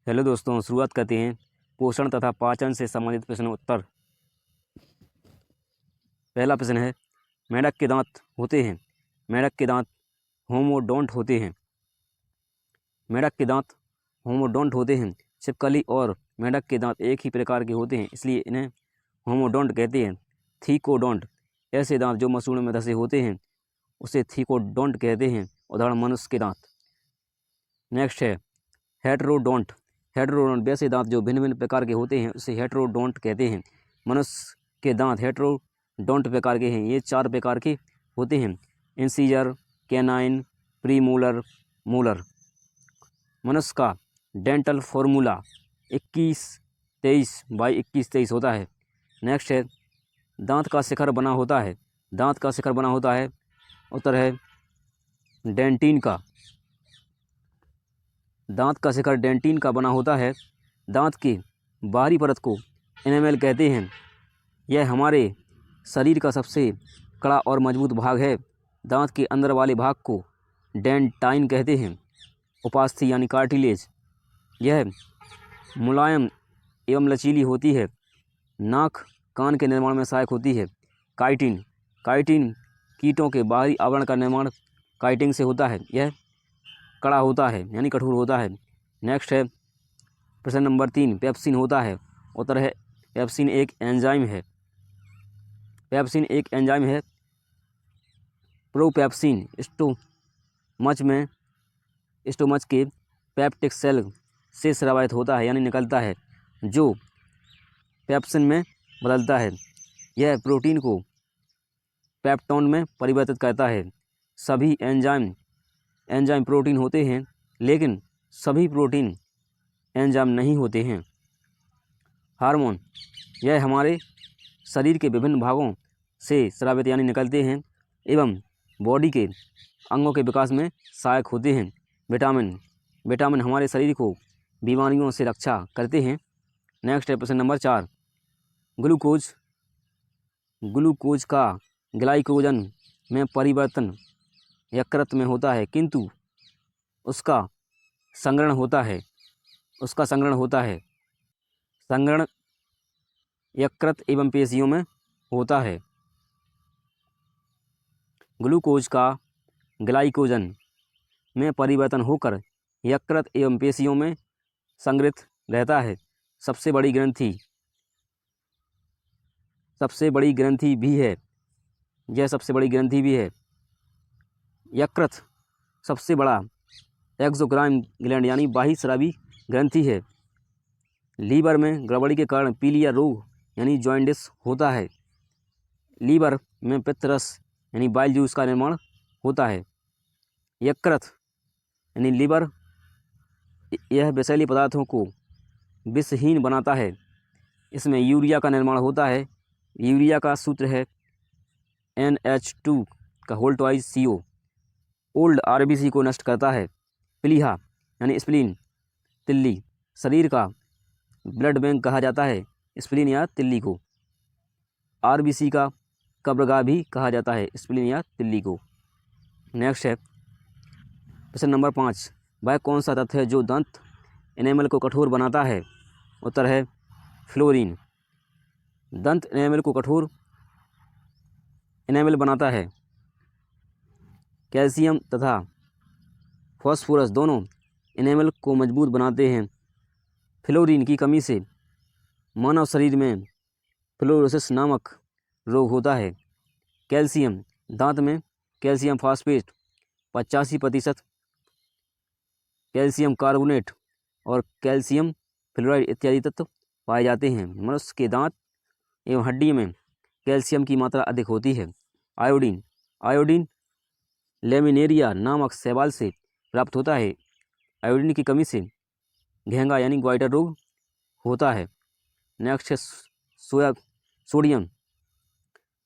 Hello दोस्तों, शुरुआत करते हैं पोषण तथा पाचन से संबंधित प्रश्न उत्तर। पहला प्रश्न है, मेंढक के दांत होते हैं। मेंढक के दांत होमोडोंट होते हैं। मेंढक के दांत होमोडोंट होते हैं। छिपकली और मेंढक के दांत एक ही प्रकार के होते हैं, इसलिए इन्हें होमोडोंट कहते हैं। थीकोडोंट, ऐसे दांत जो मसूड़ों में धसे होते हैं उसे थीकोडोंट कहते हैं। उदाहरण, मनुष्य के दांत। नेक्स्ट है हेटेरोडोंट। हेटेरोडोंट, वैसे दांत जो भिन्न भिन्न प्रकार के होते हैं उसे हेटेरोडोंट कहते हैं। मनुष्य के दांत हेटेरोडोंट प्रकार के हैं। ये 4 प्रकार के होते हैं: इंसीजर, कैनाइन, प्रीमोलर, मोलर। मनुष्य का डेंटल फॉर्मूला 21-23/21-23 होता है। नेक्स्ट है, दांत का शिखर बना होता है। दांत का शिखर बना होता है। उत्तर है डेंटिन का। दांत का शिखर डेंटिन का बना होता है। दांत की बाहरी परत को एनामेल कहते हैं। यह हमारे शरीर का सबसे कड़ा और मजबूत भाग है। दांत के अंदर वाले भाग को डेंटाइन कहते हैं। उपास्थि यानी कार्टिलेज, यह मुलायम एवं लचीली होती है। नाक कान के निर्माण में सहायक होती है। काइटिन, काइटिन कीटों के बाहरी आवरण का निर्माण काइटिन से होता है। यह कड़ा होता है यानी कठोर होता है। नेक्स्ट है प्रश्न नंबर 3, पेप्सिन होता है। उत्तर है पेप्सिन एक एंजाइम है। पेप्सिन एक एंजाइम है। प्रोपेप्सिन स्टोमच के पेप्टिक सेल से स्रावित होता है यानी निकलता है, जो पेप्सिन में बदलता है। यह प्रोटीन को पेप्टोन में परिवर्तित करता है। सभी एंजाइम प्रोटीन होते हैं, लेकिन सभी प्रोटीन एंजाइम नहीं होते हैं। हार्मोन, यह हमारे शरीर के विभिन्न भागों से स्रावित यानी निकलते हैं एवं बॉडी के अंगों के विकास में सहायक होते हैं। विटामिन हमारे शरीर को बीमारियों से रक्षा करते हैं। नेक्स्ट है प्रश्न नंबर 4, ग्लूकोज का ग्लाइकोजन में परिवर्तन यकृत में होता है, किंतु उसका संग्रहण होता है संग्रहण यकृत एवं पेशियों में होता है। ग्लूकोज का ग्लाइकोजन में परिवर्तन होकर यकृत एवं पेशियों में संग्रहित रहता है। सबसे बड़ी ग्रंथि भी है। यह सबसे बड़ी ग्रंथि भी है। यकृत सबसे बड़ा एक्सोक्राइन ग्लैंड यानी बाह्यस्रावी ग्रंथि है। लीवर में गड़बड़ी के कारण पीलिया रोग यानी जॉन्डिस होता है। लीवर में पित्त रस यानी बाइल जूस का निर्माण होता है। यकृत यानी लीवर यह विषैले पदार्थों को विषहीन बनाता है। इसमें यूरिया का निर्माण होता है। यूरिया का सूत्र है NH2CO। ओल्ड RBC को नष्ट करता है। प्लीहा यानी स्प्लीन, तिल्ली, शरीर का ब्लड बैंक कहा जाता है स्प्लीन या तिल्ली को। RBC का कब्रगाह भी कहा जाता है स्प्लीन या तिल्ली को। नेक्स्ट है प्रश्न नंबर 5, वह कौन सा तत्व है जो दंत एनेमल को कठोर बनाता है। उत्तर है फ्लोरीन। दंत एनेमल को कठोर एनेमल बनाता है। कैल्शियम तथा फॉस्फोरस दोनों एनेमल को मजबूत बनाते हैं। फ्लोरीन की कमी से मानव शरीर में फ्लोरोसिस नामक रोग होता है। कैल्शियम, दांत में कैल्शियम फास्फेट 85%, कैल्शियम कार्बोनेट और कैल्शियम फ्लोराइड इत्यादि तत्व पाए जाते हैं। मनुष्य के दांत एवं हड्डी में कैल्शियम की मात्रा अधिक होती है। आयोडीन लेमिनेरिया नामक शैवाल से प्राप्त होता है। आयोडीन की कमी से घेंगा यानी ग्वाइटर रोग होता है। नेक्स्ट है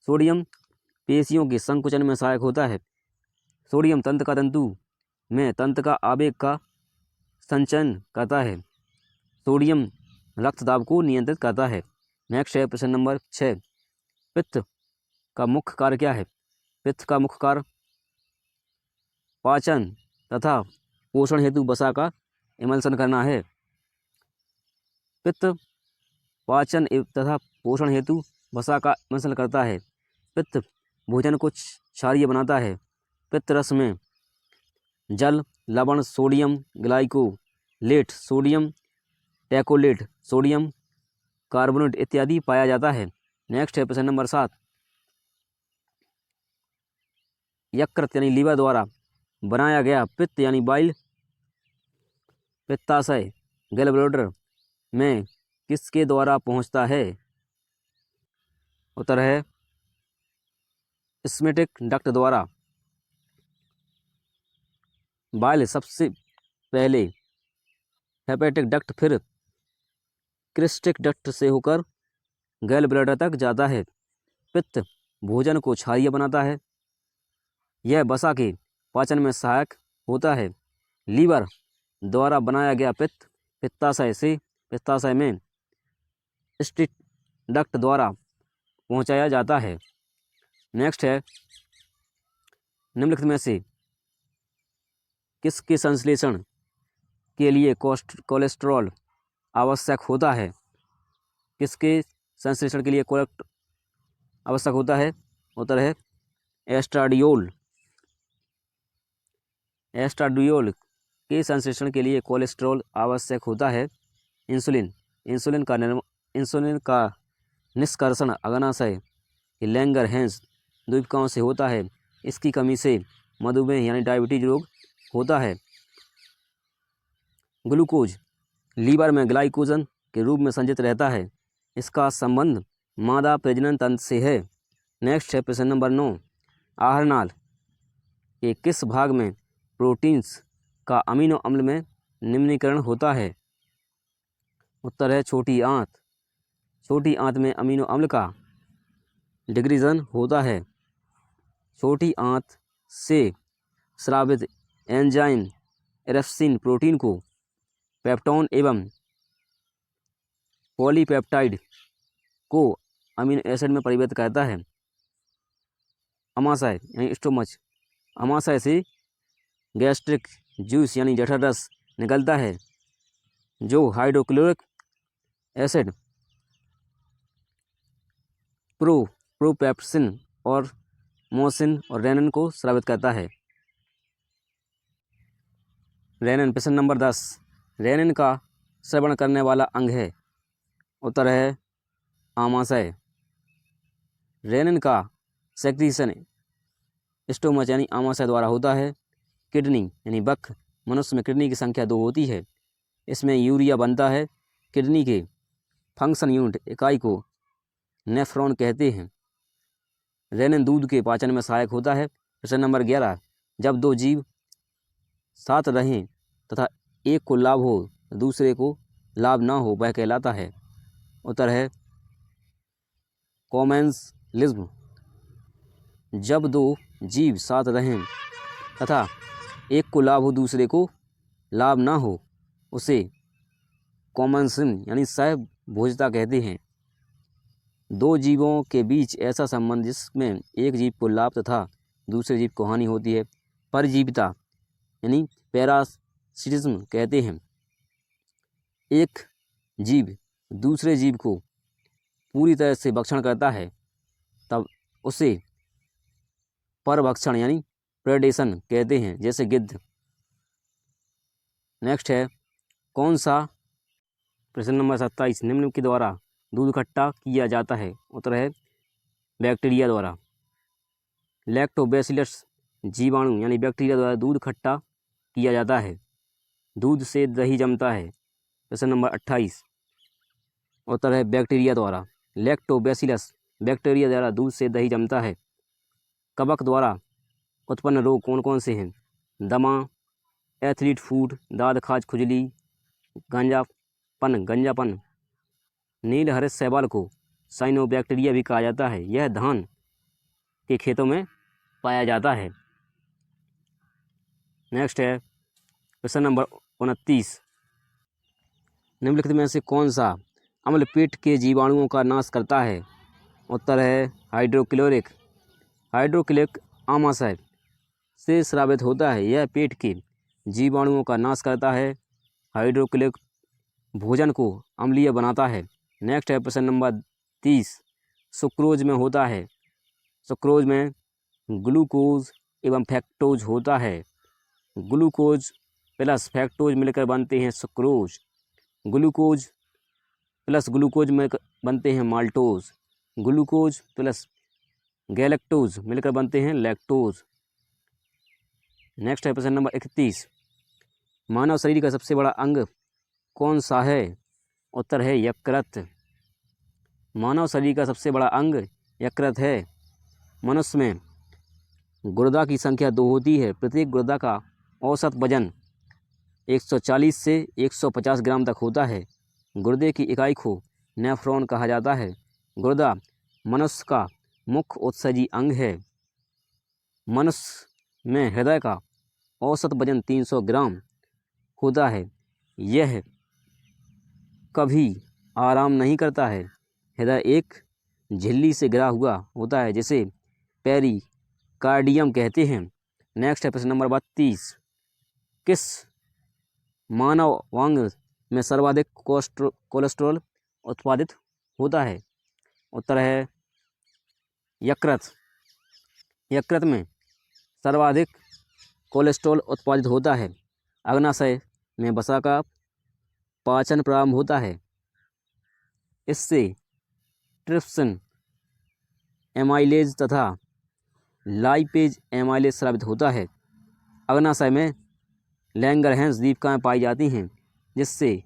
सोडियम पेशियों के संकुचन में सहायक होता है। सोडियम तंतु में तंत्र का आवेग का संचयन करता है। सोडियम रक्तदाब को नियंत्रित करता है। नेक्स्ट है प्रश्न नंबर 6, पित्त का मुख्य कार्य क्या है। पित्त का मुख्य कार्य पाचन तथा पोषण हेतु वसा का इमल्सन करना है। पित्त पाचन तथा पोषण हेतु वसा का मिश्रण करता है। पित्त भोजन को क्षारीय बनाता है। पित्त रस में जल, लवण, सोडियम ग्लाइकोलेट, सोडियम टैकोलेट, सोडियम कार्बोनेट इत्यादि पाया जाता है। नेक्स्ट है प्रश्न नंबर 7। यकृत यानी लीवर द्वारा बनाया गया पित्त यानी बाइल पित्ताशय गैल ब्लैडर में किसके द्वारा पहुंचता है? उत्तर है स्मेटिक डक्ट द्वारा। बाइल सबसे पहले हेपेटिक डक्ट फिर क्रिस्टिक डक्ट से होकर गैल ब्लैडर तक जाता है। पित्त भोजन को क्षारीय बनाता है। यह वसा के पाचन में सहायक होता है। लीवर द्वारा बनाया गया पित्त पित्ताशय में स्टिक डक्ट द्वारा पहुंचाया जाता है। नेक्स्ट है निम्नलिखित में से किसके संश्लेषण के लिए कोलेस्ट्रॉल आवश्यक होता है? किसके संश्लेषण के लिए आवश्यक होता है? उत्तर है एस्ट्राडियोल। एस्ट्राडियोल के संश्लेषण के लिए कोलेस्ट्रॉल आवश्यक होता है। इंसुलिन का निष्कर्षण अग्नाशय लैंगरहैंस द्वीपिकाओं से होता है। इसकी कमी से मधुमेह यानी डायबिटीज रोग होता है। ग्लूकोज लीवर में ग्लाइकोजन के रूप में संचित रहता है। इसका संबंध मादा प्रजनन तंत्र से है। नेक्स्ट है प्रश्न नंबर 9। आहार नाल के किस भाग में प्रोटीन्स का अमीनो अम्ल में निम्नीकरण होता है? उत्तर है छोटी आंत। छोटी आंत में अमीनो अम्ल का डिग्रीजन होता है। छोटी आंत से स्रावित एंजाइम एरेप्सिन प्रोटीन को पेप्टोन एवं पॉलीपेप्टाइड को अमीनो एसिड में परिवर्तित करता है। अमाशय यानी स्टोमच, अमाशय से गैस्ट्रिक जूस यानी जठर रस निकलता है जो हाइड्रोक्लोरिक एसिड प्रोपेप्सिन और मोसिन और रेनिन को स्रावित करता है। रेनिन प्रश्न नंबर 10। रेनिन का श्रवण करने वाला अंग है? उत्तर है आमाशय। रेनिन का सेक्रीशन स्टोमच यानी आमाशय द्वारा होता है। किडनी यानी वृक्क, मनुष्य में किडनी की संख्या 2 होती है। इसमें यूरिया बनता है। किडनी के फंक्शन यूनिट इकाई को नेफ्रॉन कहते हैं। रेनिन दूध के पाचन में सहायक होता है। प्रश्न नंबर 11। जब 2 जीव साथ रहें तथा एक को लाभ हो दूसरे को लाभ ना हो वह कहलाता है। उत्तर है कॉमेंसलिज्म। जब 2 जीव साथ रहें तथा एक को लाभ हो दूसरे को लाभ ना हो उसे कॉमेंसिज्म यानी सहभोज्यता कहते हैं। 2 जीवों के बीच ऐसा संबंध जिसमें एक जीव को लाभ तथा दूसरे जीव को हानि होती है परजीविता यानी पैरासिटिज्म कहते हैं। एक जीव दूसरे जीव को पूरी तरह से भक्षण करता है तब उसे परभक्षण यानी प्रेडेशन कहते हैं, जैसे गिद्ध। नेक्स्ट है कौन सा प्रश्न नंबर 27 निम्न के द्वारा दूध इकट्ठा किया जाता है? उत्तर है बैक्टीरिया द्वारा। लैक्टोबैसिलस जीवाणु यानी बैक्टीरिया द्वारा दूध इकट्ठा किया जाता है। दूध से दही जमता है। प्रश्न नंबर 28 उत्तर है बैक्टीरिया द्वारा। लैक्टोबैसिलस बैक्टीरिया द्वारा दूध से दही जमता है। कवक द्वारा उत्पन्न रोग कौन कौन से हैं? दमा, एथलीट फूट, दाद खाज, खुजली, गंजापन। नील हरित शैवाल को साइनोबैक्टीरिया भी कहा जाता है। यह धान के खेतों में पाया जाता है। नेक्स्ट है प्रश्न नंबर 29 निम्नलिखित में से कौन सा अम्ल पेट के जीवाणुओं का नाश करता है? उत्तर है हाइड्रोक्लोरिक आमाशय से स्रावित होता है। यह पेट के जीवाणुओं का नाश करता है। हाइड्रोक्लोरिक भोजन को अम्लीय बनाता है। नेक्स्ट है प्रश्न नंबर 30, सुक्रोज में होता है। सुक्रोज में ग्लूकोज एवं फैक्टोज होता है। ग्लूकोज प्लस फैक्टोज मिलकर बनते हैं सुक्रोज। ग्लूकोज प्लस ग्लूकोज में बनते हैं माल्टोज। ग्लूकोज प्लस गैलेक्टोज मिलकर बनते हैं लैक्टोज। नेक्स्ट है प्रश्न नंबर 31, मानव शरीर का सबसे बड़ा अंग कौन सा है? उत्तर है यकृत। मानव शरीर का सबसे बड़ा अंग यकृत है। मनुष्य में गुर्दा की संख्या 2 होती है। प्रत्येक गुर्दा का औसत वजन 140 से 150 ग्राम तक होता है। गुर्दे की इकाई को नेफ्रॉन कहा जाता है। गुर्दा मनुष्य का मुख्य उत्सर्जी अंग है। मनुष्य में हृदय का औसत वजन 300 ग्राम होता है। यह कभी आराम नहीं करता है। हृदय एक झिल्ली से घिरा हुआ होता है जिसे पेरिकार्डियम कहते हैं। नेक्स्ट है प्रश्न नंबर 32, किस मानव अंग में सर्वाधिक कोलेस्ट्रॉल उत्पादित होता है? उत्तर है यकृत। यकृत में सर्वाधिक कोलेस्ट्रॉल उत्पादित होता है। अग्नाशय में वसा का पाचन प्रारंभ होता है। इससे ट्रिप्सिन एमाइलेज तथा लाइपेज एमाइलेज स्रावित होता है। अग्नाशय में लैंगरहैंस दीपिकाएँ पाई जाती हैं जिससे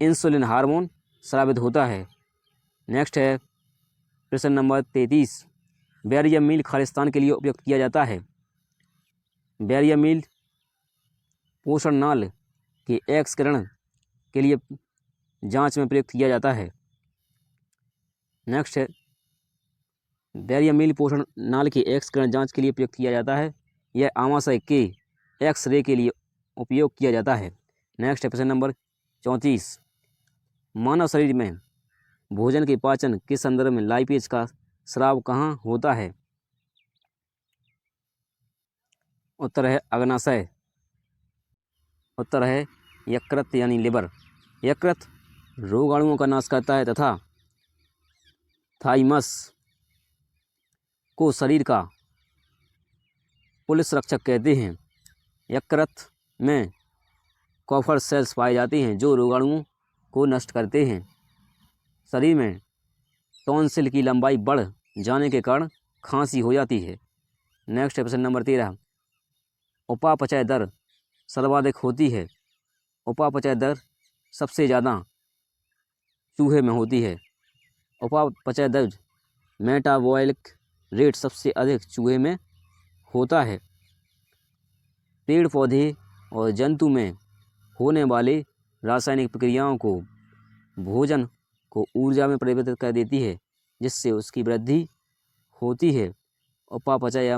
इंसुलिन हार्मोन स्रावित होता है। नेक्स्ट है प्रश्न नंबर 33, बैरियम मील खालिस्तान के लिए उपयोग किया जाता है। बैरियम मील पोषण नाल के एक्स किरण के लिए जांच में प्रयुक्त किया जाता है। नेक्स्ट है बैरियम मील पोषण नाल के एक्स किरण जांच के लिए प्रयुक्त किया जाता है। यह आमाशय के एक्स रे के लिए उपयोग किया जाता है। नेक्स्ट है प्रश्न नंबर 34, मानव शरीर में भोजन के पाचन के संदर्भ में लाइपेज का स्राव कहाँ होता है? उत्तर है अग्नाशय। उत्तर है यकृत यानी लिवर। यकृत रोगाणुओं का नाश करता है तथा थाइमस को शरीर का पुलिस रक्षक कहते हैं। यकृत में कॉपर सेल्स पाए जाते हैं जो रोगाणुओं को नष्ट करते हैं। शरीर में टॉन्सिल की लंबाई बढ़ जाने के कारण खांसी हो जाती है। नेक्स्ट है प्रश्न नंबर 13, उपापचय दर सर्वाधिक होती है। उपापचय दर सबसे ज़्यादा चूहे में होती है। उपापचय दर मेटाबॉलिक रेट सबसे अधिक चूहे में होता है। पेड़ पौधे और जंतु में होने वाले रासायनिक प्रक्रियाओं को भोजन को ऊर्जा में परिवर्तित कर देती है जिससे उसकी वृद्धि होती है। उपापचय या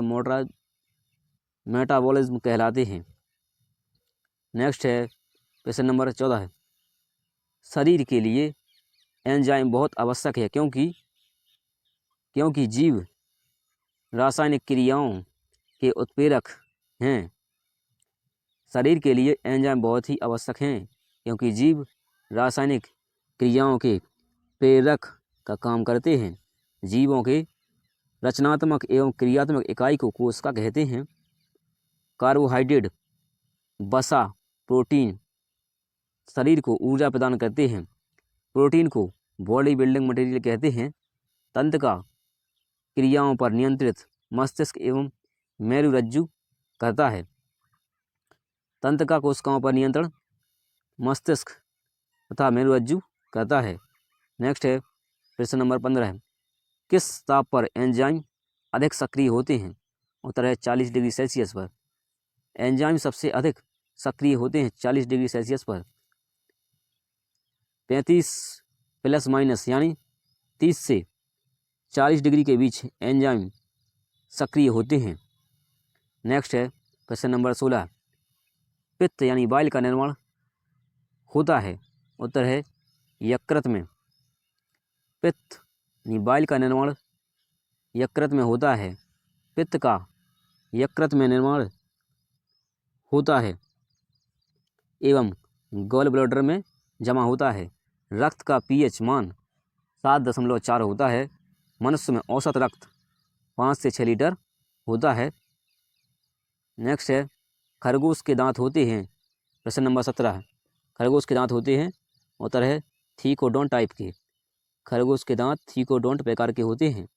मेटाबॉलिज्म कहलाते हैं। नेक्स्ट है प्रश्न नंबर 14, शरीर के लिए एंजाइम बहुत आवश्यक है क्योंकि जीव रासायनिक क्रियाओं के उत्प्रेरक हैं। शरीर के लिए एंजाइम बहुत ही आवश्यक हैं क्योंकि जीव रासायनिक क्रियाओं के प्रेरक का काम करते हैं। जीवों के रचनात्मक एवं क्रियात्मक इकाई को कोशिका कहते हैं। कार्बोहाइड्रेट, वसा, प्रोटीन शरीर को ऊर्जा प्रदान करते हैं। प्रोटीन को बॉडी बिल्डिंग मटेरियल कहते हैं। तंत्रिका क्रियाओं पर नियंत्रित मस्तिष्क एवं मेरुरज्जु करता है। तंत्रिका कोशिकाओं पर नियंत्रण मस्तिष्क तथा मेरुरज्जु करता है। नेक्स्ट है प्रश्न नंबर 15, किस ताप पर एंजाइम अधिक सक्रिय होते हैं? उत्तर है 40 डिग्री सेल्सियस पर। एंजाइम सबसे अधिक सक्रिय होते हैं 40 डिग्री सेल्सियस पर। 35 प्लस माइनस यानी 30 से 40 डिग्री के बीच एंजाइम सक्रिय होते हैं। नेक्स्ट है प्रश्न नंबर 16, पित्त यानी बाइल का निर्माण होता है। उत्तर है यकृत में। पित्त यानी बाइल का निर्माण यकृत में होता है। पित्त का यकृत में निर्माण होता है एवं गॉल ब्लैडर में जमा होता है। रक्त का pH मान 7.4 होता है। मनुष्य में औसत रक्त 5 से 6 लीटर होता है। नेक्स्ट है, खरगोश के दांत होते हैं। प्रश्न नंबर 17, खरगोश के दांत होते हैं। उत्तर है थीकोडोंट टाइप के। खरगोश के दांत थीकोडोंट प्रकार के होते हैं।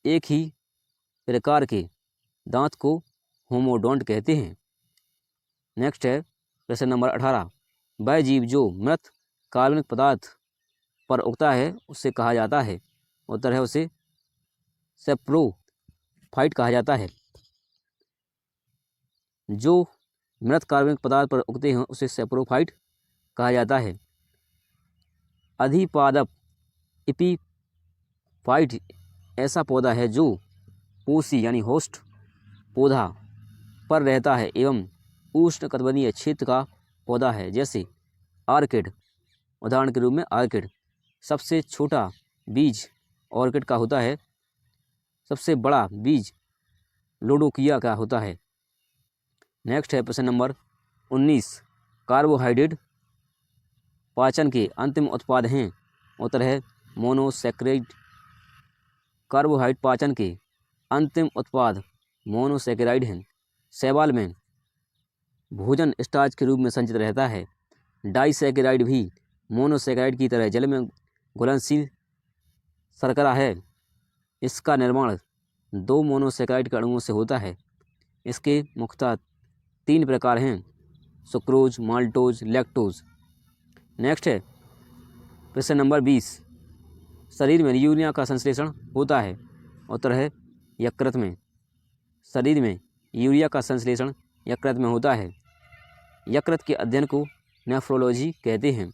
एक ही प्रकार के दांत को होमोडोंट कहते हैं। नेक्स्ट है प्रश्न नंबर 18, वह जीव जो मृत कार्बनिक पदार्थ पर उगता है उससे कहा जाता है। उत्तर है उसे सेप्रोफाइट कहा जाता है। जो मृत कार्बनिक पदार्थ पर उगते हैं उसे सेप्रोफाइट कहा जाता है। अधिपादप एपीफाइट ऐसा पौधा है जो पोषी यानी होस्ट पौधा पर रहता है एवं उष्णकटिबंधीय क्षेत्र का पौधा है, जैसे ऑर्किड। उदाहरण के रूप में ऑर्किड। सबसे छोटा बीज ऑर्किड का होता है। सबसे बड़ा बीज लोडोकिया का होता है। नेक्स्ट है प्रश्न नंबर 19, कार्बोहाइड्रेट पाचन के अंतिम उत्पाद हैं। उत्तर है मोनोसैकराइड। कार्बोहाइड्रेट पाचन के अंतिम उत्पाद मोनोसैकराइड हैं। शैवाल में भोजन स्टार्च के रूप में संचित रहता है। डाइसैकेराइड भी मोनोसैकराइड की तरह जल में घुलनशील शर्करा है। इसका निर्माण 2 मोनोसैकराइड के अणुओं से होता है। इसके मुख्यतः 3 प्रकार हैं, सुक्रोज, माल्टोज, लैक्टोज। नेक्स्ट है प्रश्न नंबर 20, शरीर में यूरिया का संश्लेषण होता है। उत्तर है यकृत में। शरीर में यूरिया का संश्लेषण यकृत में होता है। यकृत के अध्ययन को नेफ्रोलॉजी कहते हैं।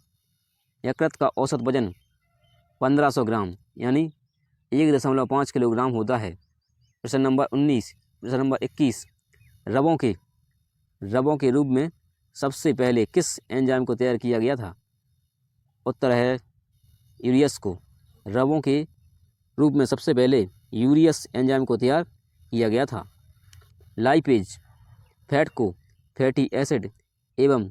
यकृत का औसत वजन 1500 ग्राम यानी 1.5 किलोग्राम होता है। प्रश्न नंबर 19, प्रश्न नंबर 21, रबों के रूप में सबसे पहले किस एंजाइम को तैयार किया गया था। उत्तर है यूरियस को। रबों के रूप में सबसे पहले यूरियस एंजाइम को तैयार किया गया था। लाइपेज फैट को फैटी एसिड एवं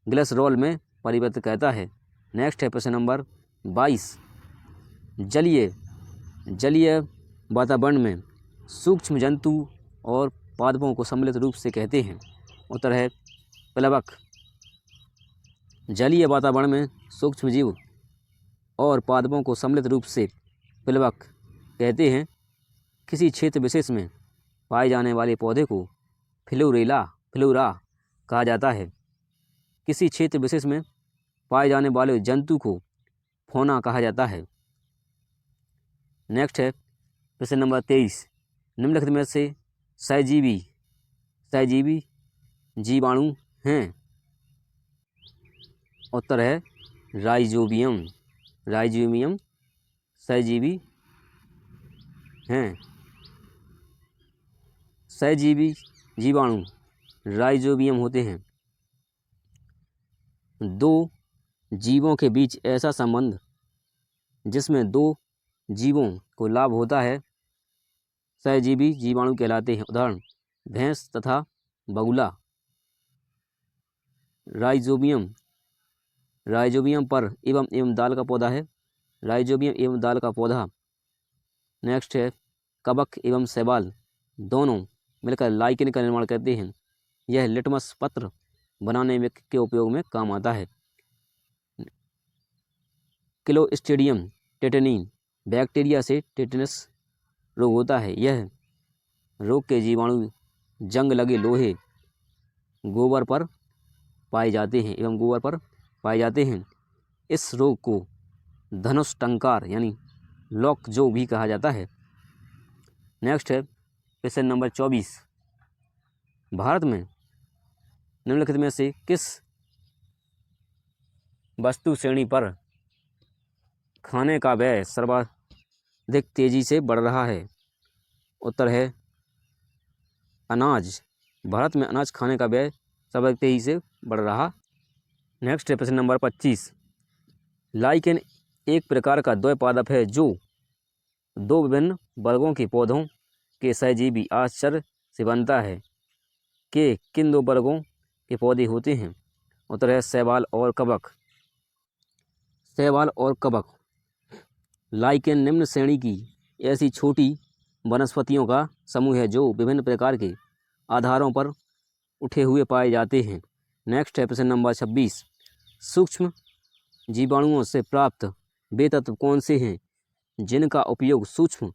ग्लिसरॉल में परिवर्तित करता है। नेक्स्ट है प्रश्न नंबर 22, जलीय वातावरण में सूक्ष्म जंतु और पादपों को सम्मिलित रूप से कहते हैं। उत्तर है प्लवक। जलीय वातावरण में सूक्ष्म जीव और पादपों को सम्मिलित रूप से प्लवक कहते हैं। किसी क्षेत्र विशेष में पाए जाने वाले पौधे को फ्लोरा कहा जाता है। किसी क्षेत्र विशेष में पाए जाने वाले जंतु को फौना कहा जाता है। नेक्स्ट है प्रश्न नंबर 23, निम्नलिखित में से सहजीवी जीवाणु हैं। उत्तर है राइजोबियम सहजीवी हैं। सहजीवी जीवाणु राइजोबियम होते हैं। 2 जीवों के बीच ऐसा संबंध जिसमें 2 जीवों को लाभ होता है सहजीवी जीवाणु कहलाते हैं। उदाहरण भैंस तथा बगुला। राइजोबियम पर एवं दाल का पौधा है। राइजोबियम एवं दाल का पौधा। नेक्स्ट है कवक एवं शैवाल दोनों मिलकर लाइकेन का निर्माण करते हैं। यह लिटमस पत्र बनाने में के उपयोग में काम आता है। क्लोस्ट्रिडियम टेटनी बैक्टीरिया से टेटनस रोग होता है। यह रोग के जीवाणु जंग लगे लोहे गोबर पर पाए जाते हैं। इस रोग को धनुष टंकार यानी लॉक जो भी कहा जाता है। नेक्स्ट है प्रश्न नंबर 24, भारत में निम्नलिखित में से किस वस्तु श्रेणी पर खाने का व्यय सर्वाधिक तेजी से बढ़ रहा है। उत्तर है अनाज। भारत में अनाज खाने का व्यय सर्वाधिक तेजी से बढ़ रहा। नेक्स्ट है प्रश्न नंबर 25, लाइकेन एक प्रकार का द्विपादप है जो 2 विभिन्न वर्गों के पौधों के सहजीवी आश्चर्य से बनता है। किन 2 वर्गों के पौधे होते हैं। उत्तर है शैवाल और कवक। शैवाल और कवक। लाइकेन निम्न श्रेणी की ऐसी छोटी वनस्पतियों का समूह है जो विभिन्न प्रकार के आधारों पर उठे हुए पाए जाते हैं। नेक्स्ट है प्रश्न नंबर 26। सूक्ष्म जीवाणुओं से प्राप्त वे तत्व कौन से हैं जिनका उपयोग सूक्ष्म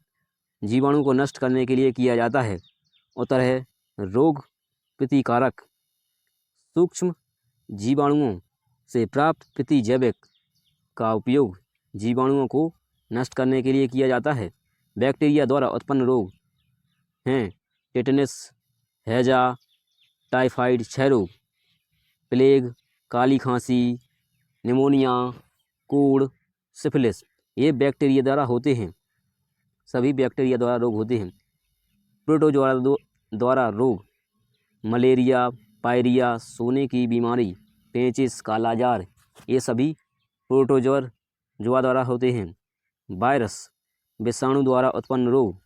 जीवाणु को नष्ट करने के लिए किया जाता है? उत्तर है रोग प्रतिकारक। सूक्ष्म जीवाणुओं से प्राप्त प्रतिजैविक का उपयोग जीवाणुओं को नष्ट करने के लिए किया जाता है। बैक्टीरिया द्वारा उत्पन्न रोग हैं टेटनस, हैजा, टाइफाइड, क्षय रोग, प्लेग, काली खांसी, निमोनिया, कोड़, सिफिलिस। ये बैक्टीरिया द्वारा होते हैं, सभी बैक्टीरिया द्वारा रोग होते हैं। प्रोटोजोआ द्वारा रोग मलेरिया, पायरिया, सोने की बीमारी, पेचिस, कालाजार, ये सभी प्रोटोजोआ द्वारा होते हैं। वायरस विषाणु द्वारा उत्पन्न रोग,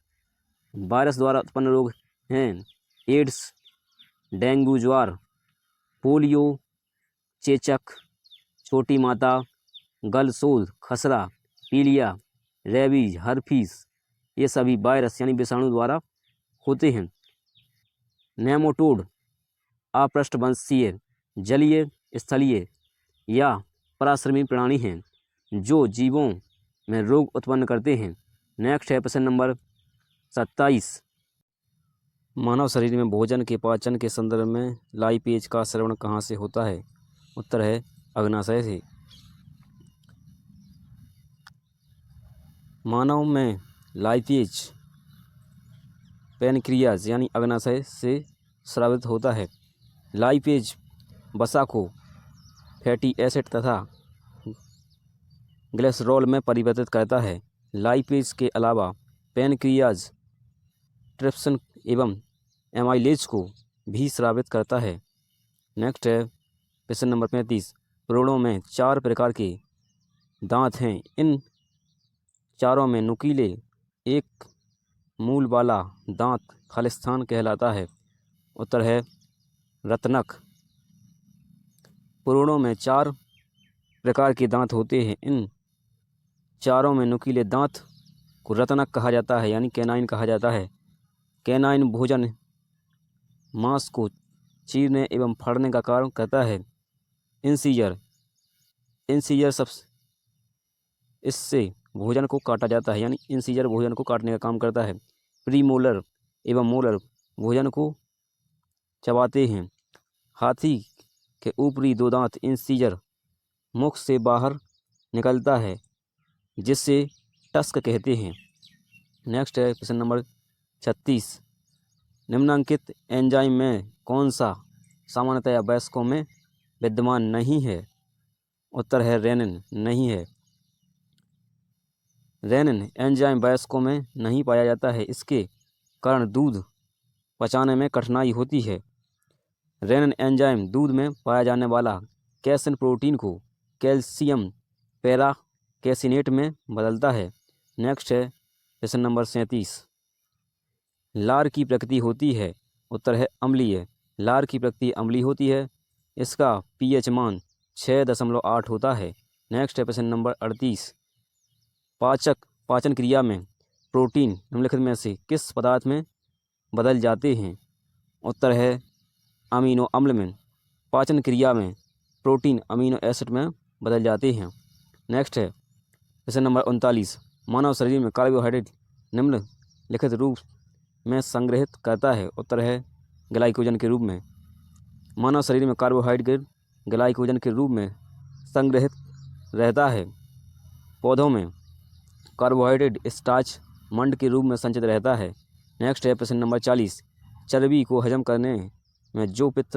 वायरस द्वारा उत्पन्न रोग हैं एड्स, डेंगू, ज्वार, पोलियो, चेचक, छोटी माता, गलसोज, खसरा, पीलिया, रेबीज, हर्पीस, ये सभी वायरस यानी विषाणु द्वारा होते हैं। नेमाटोड अपृष्ठवंशीय, जलीय, स्थलीय या पराश्रमी प्राणी हैं जो जीवों में रोग उत्पन्न करते हैं। नेक्स्ट है प्रश्न नंबर 27। मानव शरीर में भोजन के पाचन के संदर्भ में लाइपेज का श्रवण कहाँ से होता है? उत्तर है अग्नाशय से। मानव में लाइपेज पैनक्रियाज यानी अग्नाशय से स्रावित होता है। लाइपेज वसा को फैटी एसिड तथा ग्लिसरॉल में परिवर्तित करता है। लाइपेज के अलावा पैनक्रियाज ट्रिप्सिन एवं एमाइलेज को भी स्रावित करता है। नेक्स्ट है प्रश्न नंबर 35। प्रोड़ों में 4 प्रकार के दांत हैं, इन चारों में नुकीले एक मूल वाला दांत खालिस्तान कहलाता है। उत्तर है रत्नक। प्रोड़ों में 4 प्रकार के दांत होते हैं, इन चारों में नुकीले दांत को रत्नक कहा जाता है यानी कैनाइन कहा जाता है। कैनाइन भोजन मांस को चीरने एवं फाड़ने का कार्य करता है। इंसीजर सब इससे भोजन को काटा जाता है यानी इंसीजर भोजन को काटने का काम करता है। प्रीमोलर एवं मोलर भोजन को चबाते हैं। हाथी के ऊपरी 2 दांत इंसीजर मुख से बाहर निकलता है जिससे टस्क कहते हैं। नेक्स्ट है प्रश्न नंबर 36। निम्नलिखित एंजाइम में कौन सा सामान्यतया वयस्कों में विद्यमान नहीं है? उत्तर है रेनिन नहीं है। रेनिन एंजाइम वयस्कों में नहीं पाया जाता है, इसके कारण दूध पचाने में कठिनाई होती है। रेनिन एंजाइम दूध में पाया जाने वाला कैसिन प्रोटीन को कैल्शियम पैराकैसिनेट में बदलता है। नेक्स्ट है प्रश्न नंबर 37। लार की प्रकृति होती है? उत्तर है अम्लीय। लार की प्रकृति अम्लीय होती है, इसका pH मान 6.8 होता है। नेक्स्ट है प्रश्न नंबर 38। पाचन क्रिया में प्रोटीन निम्नलिखित में से किस पदार्थ में बदल जाते हैं? उत्तर है अमीनो अम्ल में। पाचन क्रिया में प्रोटीन अमीनो एसिड में बदल जाते हैं। नेक्स्ट है प्रश्न नंबर 39। मानव शरीर में कार्बोहाइड्रेट निम्नलिखित रूप में संग्रहित करता है। उत्तर है ग्लाइकोजन के रूप में। मानव शरीर में कार्बोहाइड्रेट ग्लाइकोजन के रूप में संग्रहित रहता है। पौधों में कार्बोहाइड्रेट स्टार्च मंड के रूप में संचित रहता है। नेक्स्ट है प्रश्न नंबर 40। चर्बी को हजम करने में जो पित्त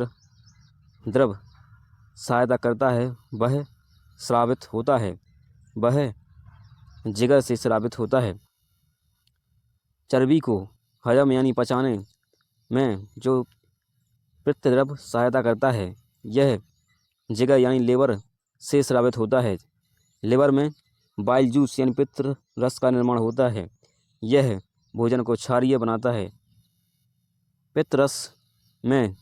द्रव सहायता करता है वह स्रावित होता है, वह जिगर से स्रावित होता है। चर्बी को हजम यानी पचाने में जो पित्त द्रव सहायता करता है यह जिगर यानी लेवर से स्रावित होता है। लिवर में बाइल जूस यानी पित्त रस का निर्माण होता है, यह भोजन को क्षारीय बनाता है। पित्त रस में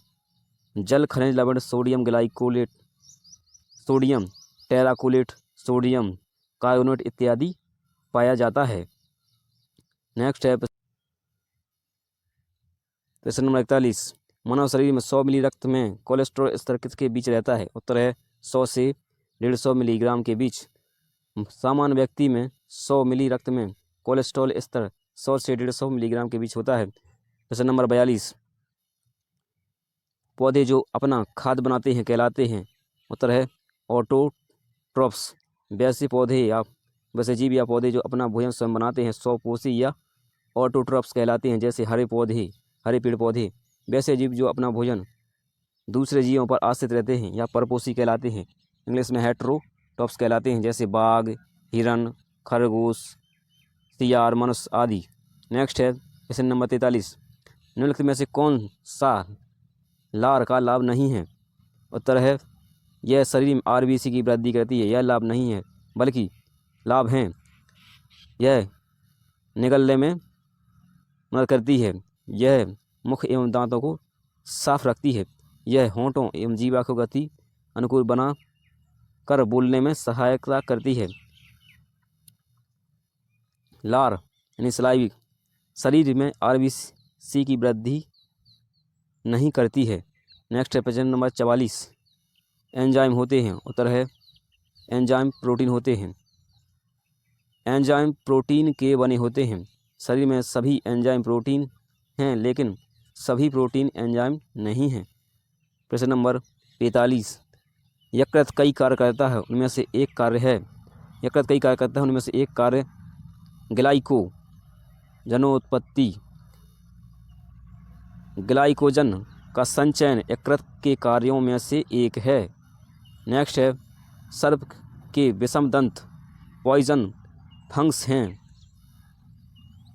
जल खनिज लवण sodium glycolate, sodium टेराकोलेट, sodium carbonate इत्यादि पाया जाता है। नेक्स्ट है प्रश्न नंबर 41, मानव शरीर में 100 मिली रक्त में कोलेस्ट्रॉल स्तर किसके बीच रहता है? उत्तर है 100 से 150 मिलीग्राम के बीच। सामान्य व्यक्ति में 100 मिली रक्त में कोलेस्ट्रॉल स्तर 100 से 150 मिलीग्राम के बीच होता है। प्रश्न नंबर 42, पौधे जो अपना खाद बनाते हैं कहलाते हैं? उत्तर है ऑटोट्रॉफ्स। वैसे जीव या पौधे जो अपना भोजन स्वयं बनाते हैं स्वपोषी या ऑटोट्रॉफ्स कहलाते हैं, जैसे हरे पेड़ पौधे। वैसे जीव जो अपना भोजन दूसरे जीवों पर आश्रित रहते हैं या परपोषी कहलाते हैं, इंग्लिश में हेटेरोट्रॉफ्स कहलाते हैं, जैसे बाघ, हिरन, खरगोश, सियार, मनुष्य आदि। नेक्स्ट है प्रश्न नंबर 43, निम्नलिखित में से कौन सा लार का लाभ नहीं है? उत्तर है यह शरीर में आरबीसी की वृद्धि करती है। यह लाभ नहीं है बल्कि लाभ हैं। यह निगलने में मदद करती है। यह मुख एवं दांतों को साफ रखती है। यह होंठों एवं जीवा को गति अनुकूल बना कर बोलने में सहायता करती है। लार यानी सलाइवा शरीर में आरबीसी की वृद्धि नहीं करती है। नेक्स्ट है प्रश्न नंबर 44, एंजाइम होते हैं? उत्तर है एंजाइम प्रोटीन होते हैं। एंजाइम प्रोटीन के बने होते हैं। शरीर में सभी एंजाइम प्रोटीन हैं, लेकिन सभी प्रोटीन एंजाइम नहीं हैं। प्रश्न नंबर 45, यकृत कई कार्य करता है, उनमें से एक कार्य ग्लाइकोजनोत्पत्ति। ग्लाइकोजन का संचयन यकृत के कार्यों में से एक है। नेक्स्ट है सर्प के विषम दंत पॉइजन फंक्स हैं।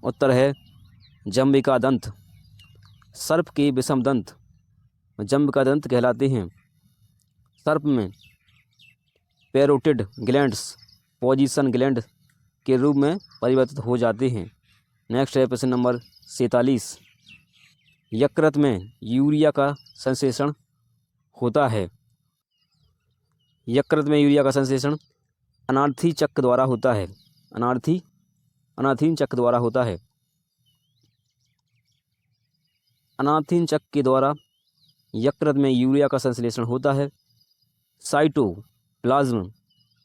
उत्तर है जम्बिका दंत। सर्प के विषम दंत जम्बिका दंत कहलाते हैं। सर्प में पैरोटिड ग्लैंड्स पोजीशन ग्लैंड के रूप में परिवर्तित हो जाते हैं। नेक्स्ट है प्रश्न नंबर 47, यकृत में यूरिया का संश्लेषण होता है। यकृत में यूरिया का संश्लेषण अनार्थी चक्र द्वारा होता है। अनार्थीन चक्र द्वारा होता है। अनार्थीन चक्र के द्वारा यकृत में यूरिया का संश्लेषण होता है। साइटोप्लाज्म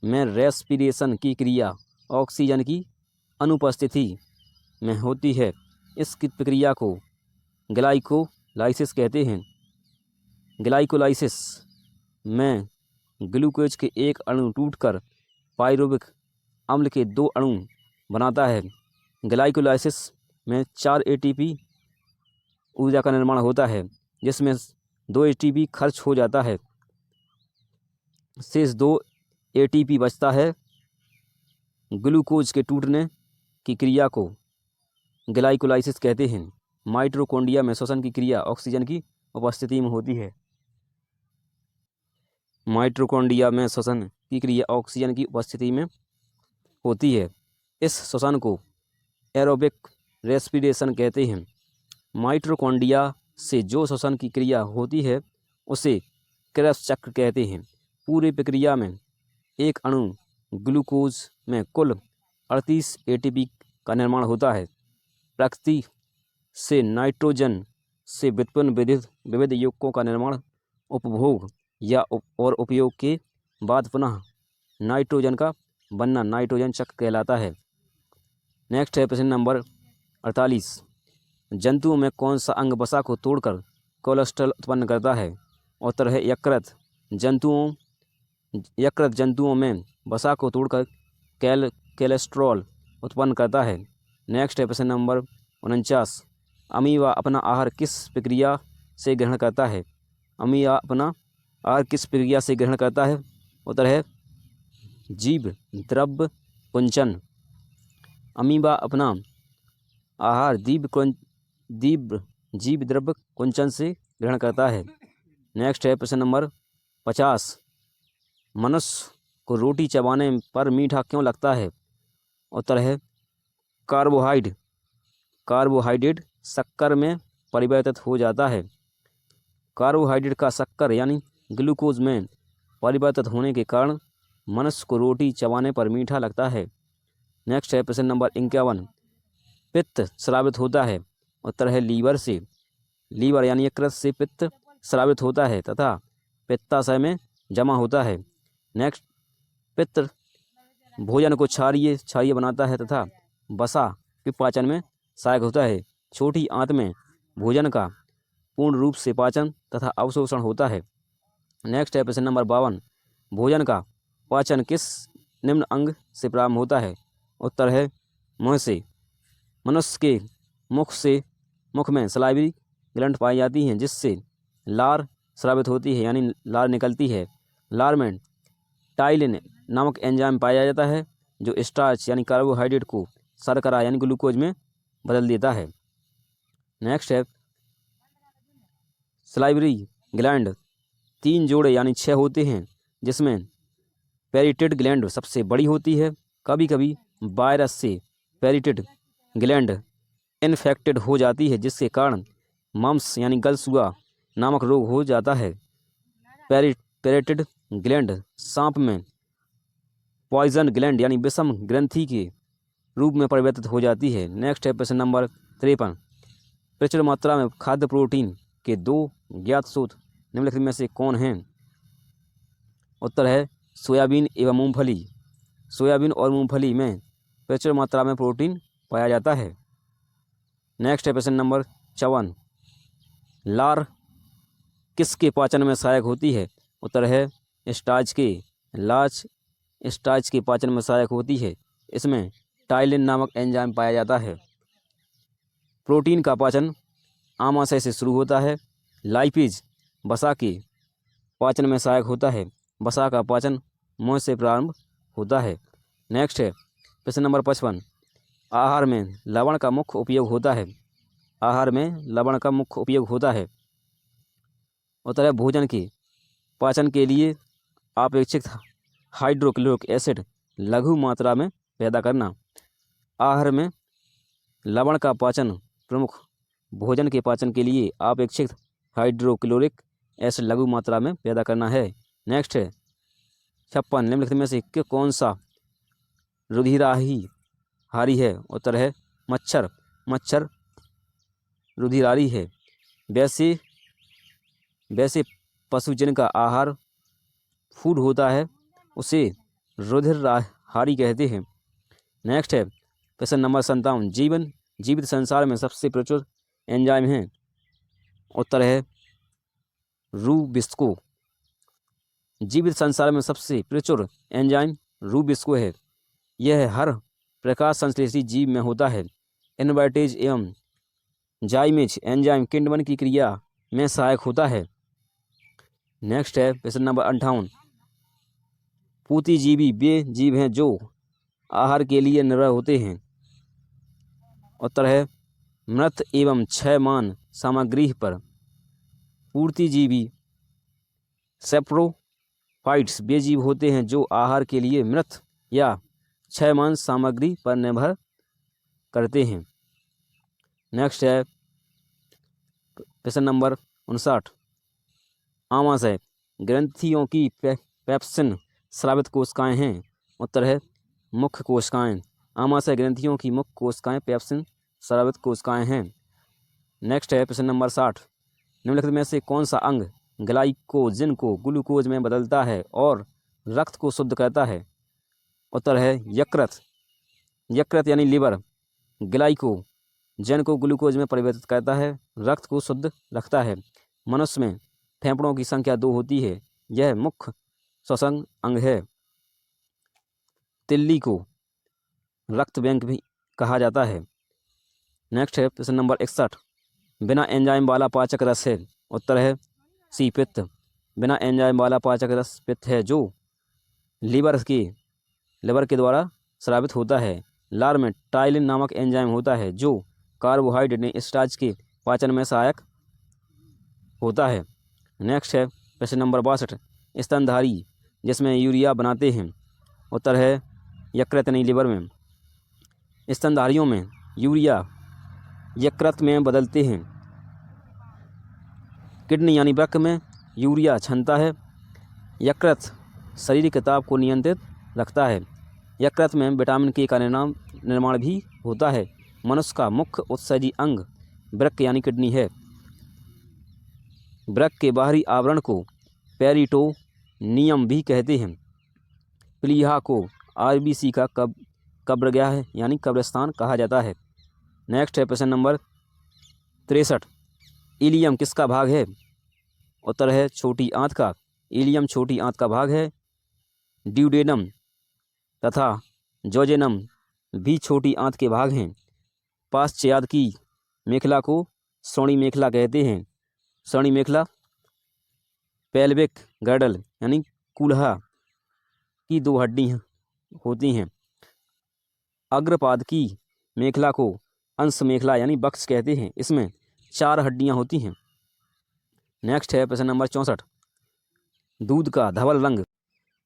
में रेस्पिरेशन की क्रिया ऑक्सीजन की अनुपस्थिति में होती है। इस प्रक्रिया को ग्लाइकोलाइसिस कहते हैं। ग्लाइकोलाइसिस में ग्लूकोज के एक अणु टूटकर पाइरुविक अम्ल के 2 अणु बनाता है। ग्लाइकोलाइसिस में 4 एटीपी ऊर्जा का निर्माण होता है, जिसमें 2 एटीपी खर्च हो जाता है। शेष 2 एटीपी बचता है। ग्लूकोज के टूटने की क्रिया को ग्लाइकोलाइसिस कहते हैं। माइटोकॉन्ड्रिया में श्वसन की क्रिया ऑक्सीजन की उपस्थिति में होती है। माइटोकॉन्ड्रिया में श्वसन की क्रिया ऑक्सीजन की उपस्थिति में होती है। इस श्वसन को एरोबिक रेस्पिरेशन कहते हैं। माइटोकॉन्ड्रिया से जो श्वसन की क्रिया होती है उसे क्रेब्स चक्र कहते हैं। पूरी प्रक्रिया में एक अणु ग्लूकोज में कुल 38 एटीपी का निर्माण होता है। प्रकृति से नाइट्रोजन से व्युत्पन्न विविध यौगिकों का निर्माण, उपभोग और उपयोग के बाद पुनः नाइट्रोजन का बनना नाइट्रोजन चक्र कहलाता है। नेक्स्ट है प्रश्न नंबर 48, जंतुओं में कौन सा अंग वसा को तोड़कर कोलेस्ट्रॉल उत्पन्न करता है? उत्तर है यकृत। यकृत जंतुओं में वसा को तोड़कर कोलेस्ट्रॉल उत्पन्न करता है। नेक्स्ट है प्रश्न नंबर 49, अमीबा अपना आहार किस प्रक्रिया से ग्रहण करता है? अमीबा अपना आहार किस प्रक्रिया से ग्रहण करता है? उत्तर है जीव द्रव कुंचन। अमीबा अपना आहार जीव द्रव कुंचन से ग्रहण करता है। नेक्स्ट है प्रश्न नंबर 50, मनुष्य को रोटी चबाने पर मीठा क्यों लगता है? उत्तर है कार्बोहाइड्रेट शक्कर में परिवर्तित हो जाता है। कार्बोहाइड्रेट का शक्कर यानी ग्लूकोज में परिवर्तित होने के कारण मनुष्य को रोटी चबाने पर मीठा लगता है। नेक्स्ट है प्रश्न नंबर 51। पित्त स्रावित होता है। उत्तर है लीवर से। लीवर यानी यकृत से पित्त स्रावित होता है तथा पित्ताशय में जमा होता है। नेक्स्ट, पित्त भोजन को क्षारीय बनाता है तथा वसा के पाचन में सहायक होता है। छोटी आंत में भोजन का पूर्ण रूप से पाचन तथा अवशोषण होता है। नेक्स्ट है प्रश्न नंबर 52। भोजन का पाचन किस निम्न अंग से प्रारंभ होता है। उत्तर है मुंह से। मनुष्य के मुख में सलाइवरी ग्लैंड पाई जाती हैं जिससे लार स्रावित होती है यानी लार निकलती है। लार में टाइलिन नामक एंजाइम पाया जाता है जो स्टार्च यानी कार्बोहाइड्रेट को शर्करा यानी ग्लूकोज में बदल देता है। नेक्स्ट है, सलाइवरी ग्लैंड 3 जोड़े यानी 6 होते हैं जिसमें पेरिटेड ग्लैंड सबसे बड़ी होती है। कभी कभी वायरस से पेरिटेड ग्लैंड इन्फेक्टेड हो जाती है जिसके कारण मम्स यानी गलसुआ नामक रोग हो जाता है। पेरिटेड ग्लैंड सांप में पॉइजन ग्लैंड यानी विषम ग्रंथि के रूप में परिवर्तित हो जाती है। नेक्स्ट है प्रश्न नंबर 53। प्रचुर मात्रा में खाद्य प्रोटीन के 2 ज्ञात स्रोत निम्नलिखित में से कौन हैं। उत्तर है सोयाबीन एवं मूंगफली। सोयाबीन और मूंगफली में प्रचुर मात्रा में प्रोटीन पाया जाता है। नेक्स्ट है प्रश्न नंबर 54। लार किसके पाचन में सहायक होती है। उत्तर है स्टार्च के। लार्च स्टार्च के पाचन में सहायक होती है। इसमें टाइलिन नामक एंजाइम पाया जाता है। प्रोटीन का पाचन आमाशय से शुरू होता है। लाइपेज वसा के पाचन में सहायक होता है। वसा का पाचन मुंह से प्रारंभ होता है। नेक्स्ट है प्रश्न नंबर 55। आहार में लवण का मुख्य उपयोग होता है। आहार में लवण का मुख्य उपयोग होता है। उत्तर है भोजन के पाचन के लिए अपेक्षित हाइड्रोक्लोरिक एसिड लघु मात्रा में पैदा करना। आहार में लवण का पाचन प्रमुख। भोजन के पाचन के लिए अपेक्षित हाइड्रोक्लोरिक एसिड लघु मात्रा में पैदा करना है। नेक्स्ट है 56। निम्नलिखित में से कौन सा रुधिराहारी है। उत्तर है मच्छर। मच्छर रुधिराहारी है। वैसे पशु जिनका आहार फूड होता है उसे रुधिराहारी कहते हैं। नेक्स्ट है प्रश्न नंबर 57। जीवित संसार में सबसे प्रचुर एंजाइम है। उत्तर है रूबिस्को। जीवित संसार में सबसे प्रचुर एंजाइम रूबिस्को है। यह हर प्रकाश संश्लेषी जीव में होता है। इनवर्टेज एवं जाइमेज एंजाइम किण्वन की क्रिया में सहायक होता है। नेक्स्ट है प्रश्न नंबर 58। पूतिजीवी वे जीव हैं जो आहार के लिए निर्भर होते हैं। उत्तर है मृत एवं क्षयमान सामग्री पर। पूर्तिजीवी सेप्रोफाइट्स वे जीव होते हैं जो आहार के लिए मृत या क्षयमान सामग्री पर निर्भर करते हैं। नेक्स्ट है प्रश्न नंबर 59। आमाशय ग्रंथियों की पेप्सिन स्रावित कोशिकाएं हैं। उत्तर है मुख्य कोशिकाएं। आमाशय ग्रंथियों की मुख्य कोशिकाएं पेप्सिन स्रावित कोशिकाएं हैं। नेक्स्ट है प्रश्न नंबर 60। निम्नलिखित में से कौन सा अंग ग्लाइकोजन को ग्लूकोज में बदलता है और रक्त को शुद्ध करता है। उत्तर है यकृत। यकृत यानी लिवर ग्लाइकोजन को ग्लूकोज में परिवर्तित करता है, रक्त को शुद्ध रखता है। मनुष्य में फेफड़ों की संख्या 2 होती है। यह मुख्य श्वसन अंग है। तिल्ली को रक्त बैंक भी कहा जाता है। नेक्स्ट है प्रश्न नंबर 61। बिना एंजाइम वाला पाचक रस है। उत्तर है सी पित्त। बिना एंजाइम वाला पाचक रस पित्त है जो लिवर के द्वारा स्रावित होता है। लार में टाइलिन नामक एंजाइम होता है जो कार्बोहाइड्रेट स्टार्च के पाचन में सहायक होता है। नेक्स्ट है प्रश्न नंबर 62। स्तनधारी जिसमें यूरिया बनाते हैं। उत्तर है यकृत यानी लिवर में। स्तनधारियों में यूरिया यकृत में बदलते हैं। किडनी यानी वृक्क में यूरिया क्षमता है। यकृत शरीर के ताप को नियंत्रित रखता है। यकृत में विटामिन के का निर्माण भी होता है। मनुष्य का मुख्य उत्सर्जी अंग वृक्क यानी किडनी है। वृक्क के बाहरी आवरण को पेरिटोनियम भी कहते हैं। प्लीहा को आरबीसी का कब्रगाह यानी कब्रिस्तान कहा जाता है। नेक्स्ट है प्रश्न नंबर 63। इलियम किसका भाग है? उत्तर है छोटी आंत का। इलियम छोटी आंत का भाग है। ड्यूडेनम तथा जोजेनम भी छोटी आंत के भाग हैं। पाश्चात्य की मेखला को श्रोणि मेखला कहते हैं। श्रोणि मेखला पेल्विक गर्डल यानी कूल्हा की 2 हड्डियां होती हैं। अग्रपाद की मेखला को अंश मेखला यानी बक्स कहते हैं। इसमें 4 हड्डियां होती हैं। नेक्स्ट है प्रश्न नंबर 64। दूध का धवल रंग।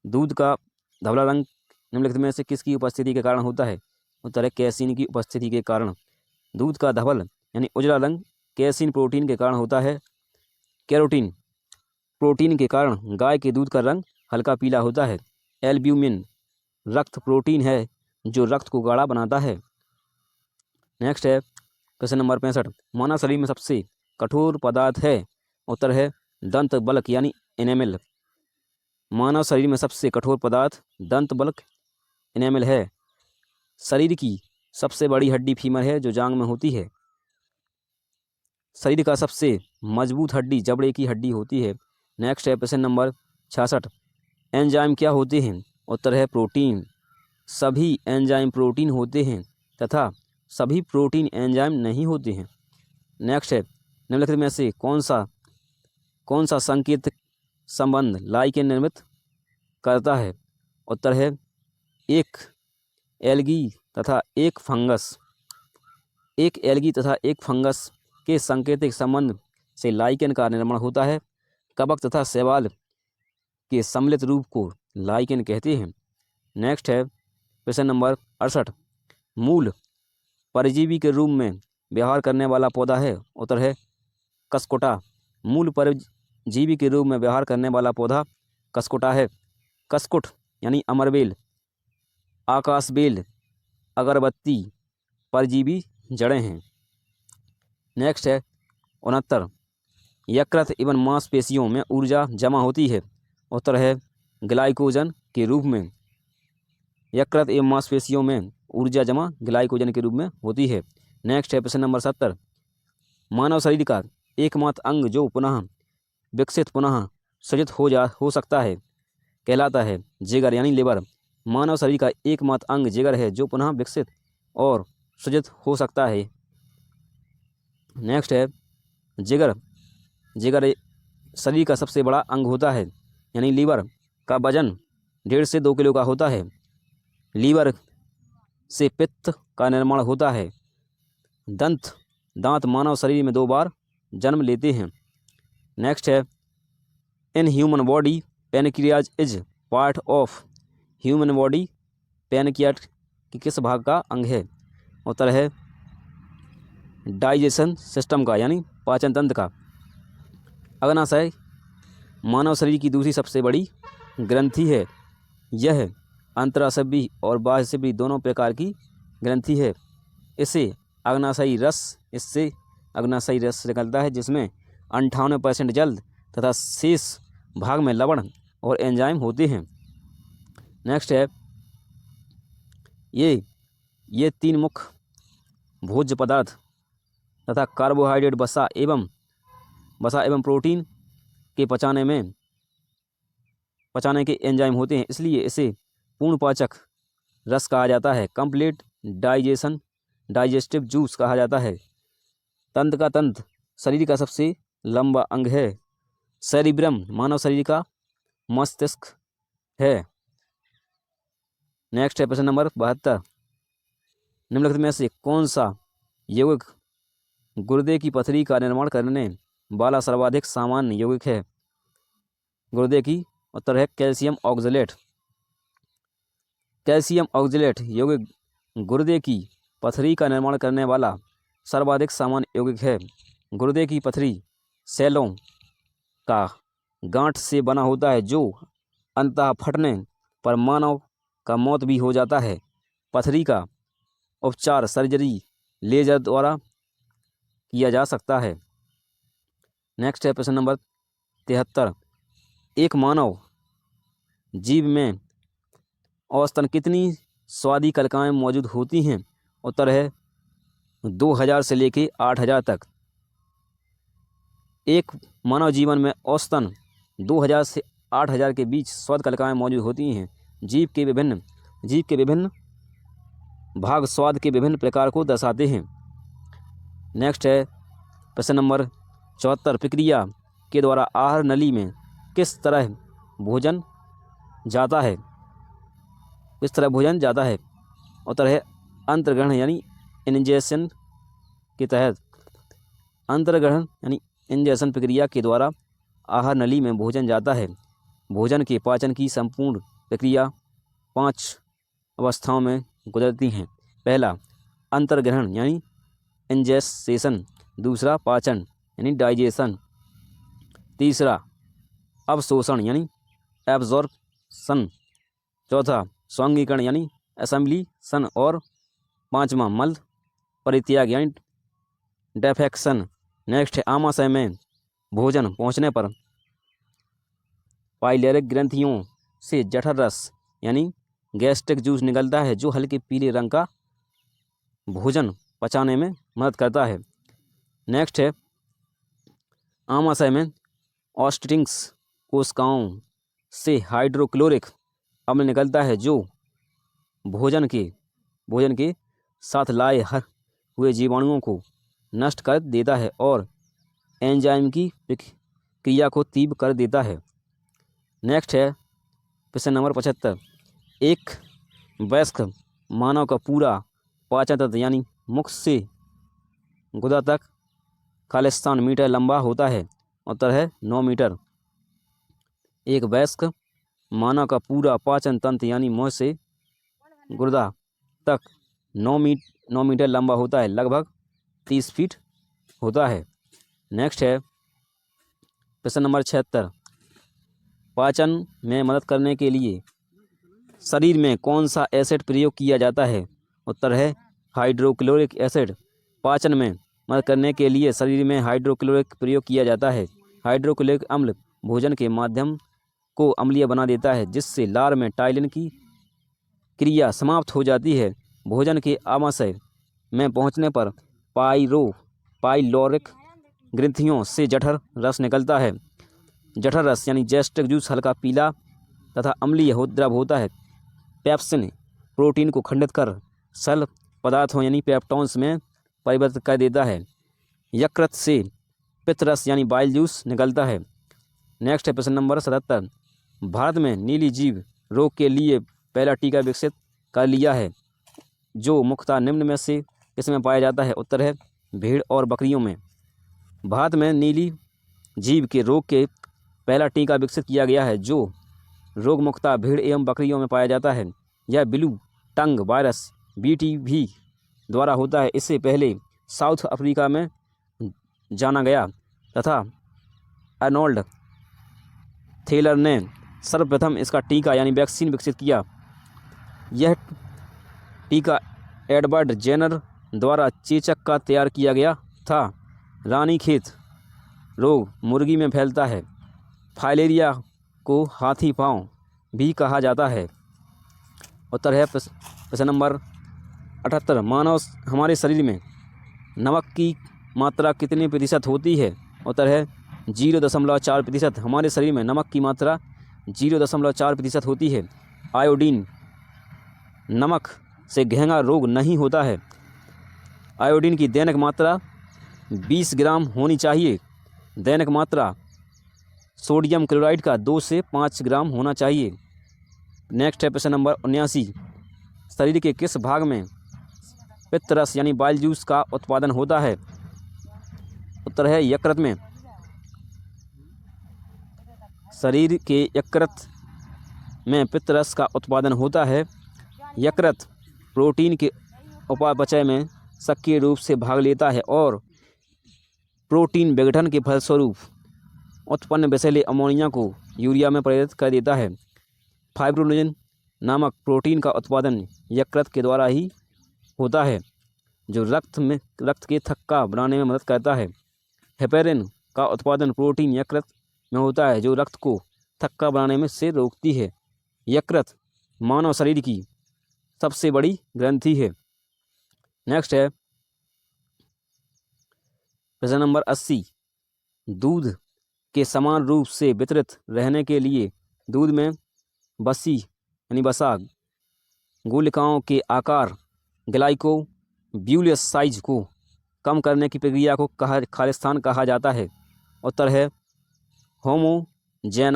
दूध का धवला रंग निम्नलिखित में से किसकी उपस्थिति के कारण होता है? उत्तर है कैसीन की उपस्थिति के कारण। दूध का धवल यानी उजला रंग कैसीन प्रोटीन के कारण होता है। कैरोटीन प्रोटीन के कारण गाय के दूध का रंग हल्का पीला होता है। एल्ब्यूमिन रक्त प्रोटीन है जो रक्त को गाढ़ा बनाता है। नेक्स्ट है प्रश्न नंबर 65। मानव शरीर में सबसे कठोर पदार्थ है? उत्तर है दंत बल्क यानी एनेमल। मानव शरीर में सबसे कठोर पदार्थ दंत बल्क एनेमल है। शरीर की सबसे बड़ी हड्डी फीमर है जो जांग में होती है। शरीर का सबसे मजबूत हड्डी जबड़े की हड्डी होती है। नेक्स्ट है प्रश्न नंबर 66। एंजाइम क्या होते हैं? उत्तर है प्रोटीन। सभी एंजाइम प्रोटीन होते हैं तथा सभी प्रोटीन एंजाइम नहीं होते हैं। नेक्स्ट है निम्नलिखित में से कौन सा सांकेतिक संबंध लाइकेन निर्मित करता है? उत्तर है एक एल्गी तथा एक फंगस। एक एल्गी तथा एक फंगस के सांकेतिक संबंध से लाइकेन का निर्माण होता है। कवक तथा शैवाल के सम्मिलित रूप को लाइकेन कहते हैं। नेक्स्ट है प्रश्न नंबर 68। मूल परजीवी के रूप में व्यवहार करने वाला पौधा है? उत्तर है कसकोटा। मूल परजीवी के रूप में व्यवहार करने वाला पौधा कसकोटा है। कसकुट यानी अमरबेल, आकाशबेल, अगरबत्ती परजीवी जड़ें हैं। नेक्स्ट है 69। यकृत एवं मांसपेशियों में ऊर्जा जमा होती है। उत्तर है ग्लाइकोजन के रूप में। यकृत एवं मांसपेशियों में ऊर्जा जमा ग्लाइकोजन के रूप में होती है। नेक्स्ट है प्रश्न नंबर 70। मानव शरीर का एकमात्र अंग जो पुनः विकसित पुनः सृजित हो सकता है कहलाता है जिगर यानी लिवर। मानव शरीर का एकमात्र अंग जिगर है जो पुनः विकसित और सृजित हो सकता है। नेक्स्ट है जिगर शरीर का सबसे बड़ा अंग होता है यानी लीवर का वजन 1.5 से 2 किलो का होता है। लीवर से पित्त का निर्माण होता है। दांत मानव शरीर में 2 बार जन्म लेते हैं। नेक्स्ट है in human body pancreas is part of human body. Pancreas के किस भाग का अंग है? उत्तर है डाइजेशन सिस्टम का यानी पाचन तंत्र का। अग्नाशय मानव शरीर की दूसरी सबसे बड़ी ग्रंथि है। यह अंतराशयी और बाह्यशयी दोनों प्रकार की ग्रंथि है। इससे अग्नाशयी रस निकलता है जिसमें 98% जल तथा शेष भाग में लवण और एंजाइम होते हैं। नेक्स्ट है ये 3 मुख्य भोज्य पदार्थ तथा कार्बोहाइड्रेट वसा एवं प्रोटीन के पचाने के एंजाइम होते हैं। इसलिए इसे पूर्ण पाचक रस कहा जाता है। कंप्लीट डाइजेस्टिव जूस कहा जाता है। तंत्र शरीर का सबसे लंबा अंग है। सेरिब्रम मानव शरीर का मस्तिष्क है। नेक्स्ट है प्रश्न नंबर 72। निम्नलिखित में से कौन सा यौगिक गुर्दे की पथरी का निर्माण करने वाला सर्वाधिक सामान्य यौगिक है? गुर्दे की उत्तर है कैल्शियम ऑक्जेलेट। कैल्शियम ऑक्जेलेट यौगिक गुर्दे की पथरी का निर्माण करने वाला सर्वाधिक सामान्य यौगिक है। गुर्दे की पथरी सेलों का गांठ से बना होता है जो अंतः फटने पर मानव का मौत भी हो जाता है। पथरी का उपचार सर्जरी लेजर द्वारा किया जा सकता है। नेक्स्ट है प्रश्न नंबर 73। एक मानव जीव में औसतन कितनी स्वादी कलिकाएँ मौजूद होती हैं? उत्तर है 2000 से लेके 8000 तक। एक मानव जीवन में औसतन 2000 से 8000 के बीच स्वाद कलिकाएँ मौजूद होती हैं। जीव के विभिन्न भाग स्वाद के विभिन्न प्रकार को दर्शाते हैं। नेक्स्ट है प्रश्न नंबर 74। प्रक्रिया के द्वारा आहार नली में किस तरह भोजन जाता है? उत्तर है अंतर्ग्रहण यानी इंजेशन के तहत। अंतर्ग्रहण यानी इंजेशन प्रक्रिया के द्वारा आहार नली में भोजन जाता है। भोजन के पाचन की संपूर्ण प्रक्रिया 5 अवस्थाओं में गुजरती हैं। पहला अंतर्ग्रहण यानी इंजेशन, दूसरा पाचन यानी डाइजेशन, तीसरा अवशोषण यानी एब्जॉर्प्शन, चौथा स्वांगीकरण यानी असेंबलीशन और पांचवा मल परित्याग यानी डेफेक्शन। नेक्स्ट है आमाशय में भोजन पहुंचने पर पाइलेरिक ग्रंथियों से जठर रस यानी गैस्ट्रिक जूस निकलता है जो हल्के पीले रंग का भोजन पचाने में मदद करता है। नेक्स्ट है आमाशय में ऑस्टिंग्स कोशिकाओं से हाइड्रोक्लोरिक अम्ल निकलता है जो भोजन के साथ लाए हुए जीवाणुओं को नष्ट कर देता है और एंजाइम की क्रिया को तीव्र कर देता है। नेक्स्ट है प्रश्न नंबर 75। एक वयस्क मानव का पूरा पाचन तंत्र यानी मुख से गुदा तक खालिस्तान मीटर लंबा होता है। उत्तर है 9 मीटर। एक वयस्क मानव का पूरा पाचन तंत्र यानी मुंह से गुर्दा तक 9 मीटर लंबा होता है, लगभग 30 फीट होता है। नेक्स्ट है प्रश्न नंबर 76। पाचन में मदद करने के लिए शरीर में कौन सा एसिड प्रयोग किया जाता है? उत्तर है हाइड्रोक्लोरिक एसिड। पाचन में मदद करने के लिए शरीर में हाइड्रोक्लोरिक प्रयोग किया जाता है। हाइड्रोक्लोरिक अम्ल भोजन के माध्यम को अम्लीय बना देता है जिससे लार में टाइलिन की क्रिया समाप्त हो जाती है। भोजन के आमाशय में पहुंचने पर पाइलोरिक ग्रंथियों से जठर रस निकलता है। जठर रस यानी गैस्ट्रिक जूस हल्का पीला तथा अम्लीय द्रव होता है। पेप्सिन प्रोटीन को खंडित कर सल पदार्थों यानी पेप्टोन्स में परिवर्तित कर देता है। यकृत से पित्तरस यानी बाइल जूस निकलता है। नेक्स्ट है प्रश्न नंबर 77। भारत में नीली जीव रोग के लिए पहला टीका विकसित कर लिया है जो मुख्यतः निम्न में से किसमें पाया जाता है? उत्तर है भेड़ और बकरियों में। भारत में नीली जीव के रोग के पहला टीका विकसित किया गया है जो रोग मुख्यतः भेड़ एवं बकरियों में पाया जाता है। यह ब्लू टंग वायरस BTV द्वारा होता है। इससे पहले साउथ अफ्रीका में जाना गया तथा अर्नोल्ड थेलर ने सर्वप्रथम इसका टीका यानी वैक्सीन विकसित किया। यह टीका एडवर्ड जेनर द्वारा चेचक का तैयार किया गया था। रानीखेत रोग मुर्गी में फैलता है। फाइलेरिया को हाथी पाँव भी कहा जाता है। उत्तर है प्रश्न नंबर 78। हमारे शरीर में नमक की मात्रा कितने प्रतिशत होती है? उत्तर है 0.4%। हमारे शरीर में नमक की मात्रा 0.4% होती है। आयोडीन नमक से घेंगा रोग नहीं होता है। आयोडीन की दैनिक मात्रा 20 ग्राम होनी चाहिए। दैनिक मात्रा सोडियम क्लोराइड का 2 से 5 ग्राम होना चाहिए। नेक्स्ट है प्रश्न नंबर 79। शरीर के किस भाग में पित्तरस यानी बाइल जूस का उत्पादन होता है? उत्तर है यकृत में। शरीर के यकृत में पित्तरस का उत्पादन होता है। यकृत प्रोटीन के उपापचय में सक्रिय रूप से भाग लेता है और प्रोटीन विघटन के फलस्वरूप उत्पन्न विषैले अमोनिया को यूरिया में परिवर्तित कर देता है। फाइब्रिनोजन नामक प्रोटीन का उत्पादन यकृत के द्वारा ही होता है, जो रक्त के थक्का बनाने में मदद करता है। हेपेरिन का उत्पादन प्रोटीन यकृत में होता है, जो रक्त को थक्का बनाने में से रोकती है। यकृत मानव शरीर की सबसे बड़ी ग्रंथि है। नेक्स्ट है प्रश्न नंबर 80। दूध के समान रूप से वितरित रहने के लिए दूध में बसी यानी वसा गुलिकाओं के आकार ग्लाइकोब्यूलस साइज को कम करने की प्रक्रिया को खालिस्तान कहा जाता है। उत्तर है होमोजेनाइजेशन।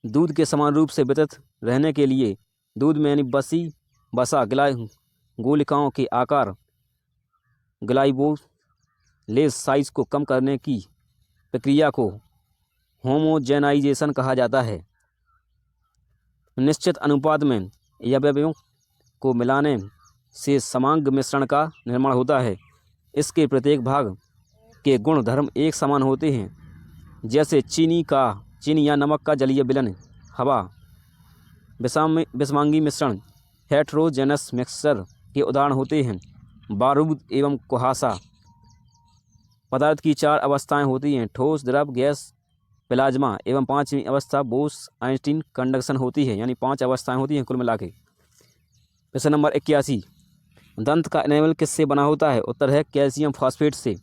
दूध के समान रूप से वितरित रहने के लिए दूध में यानी बसी वसा गुलिकाओं के आकार ग्लाइकोलेज साइज को कम करने की प्रक्रिया को होमोजेनाइजेशन कहा जाता है। निश्चित अनुपात में अवयवों को मिलाने से समांग मिश्रण का निर्माण होता है। इसके प्रत्येक भाग के गुण धर्म एक समान होते हैं, जैसे चीनी या नमक का जलीय विलयन, हवा। विषमांगी मिश्रण हेटेरोजेनस मिक्सचर के उदाहरण होते हैं। बारूद एवं कुहासा। पदार्थ की 4 अवस्थाएं होती हैं, ठोस, द्रव, गैस, प्लाज्मा एवं 5वीं अवस्था बोस आइंस्टीन कंडक्शन होती है, यानी 5 अवस्थाएं होती हैं कुल मिला के। प्रश्न नंबर 81। दंत का एनेमल किससे बना होता है? उत्तर है कैल्शियम फास्फेट से।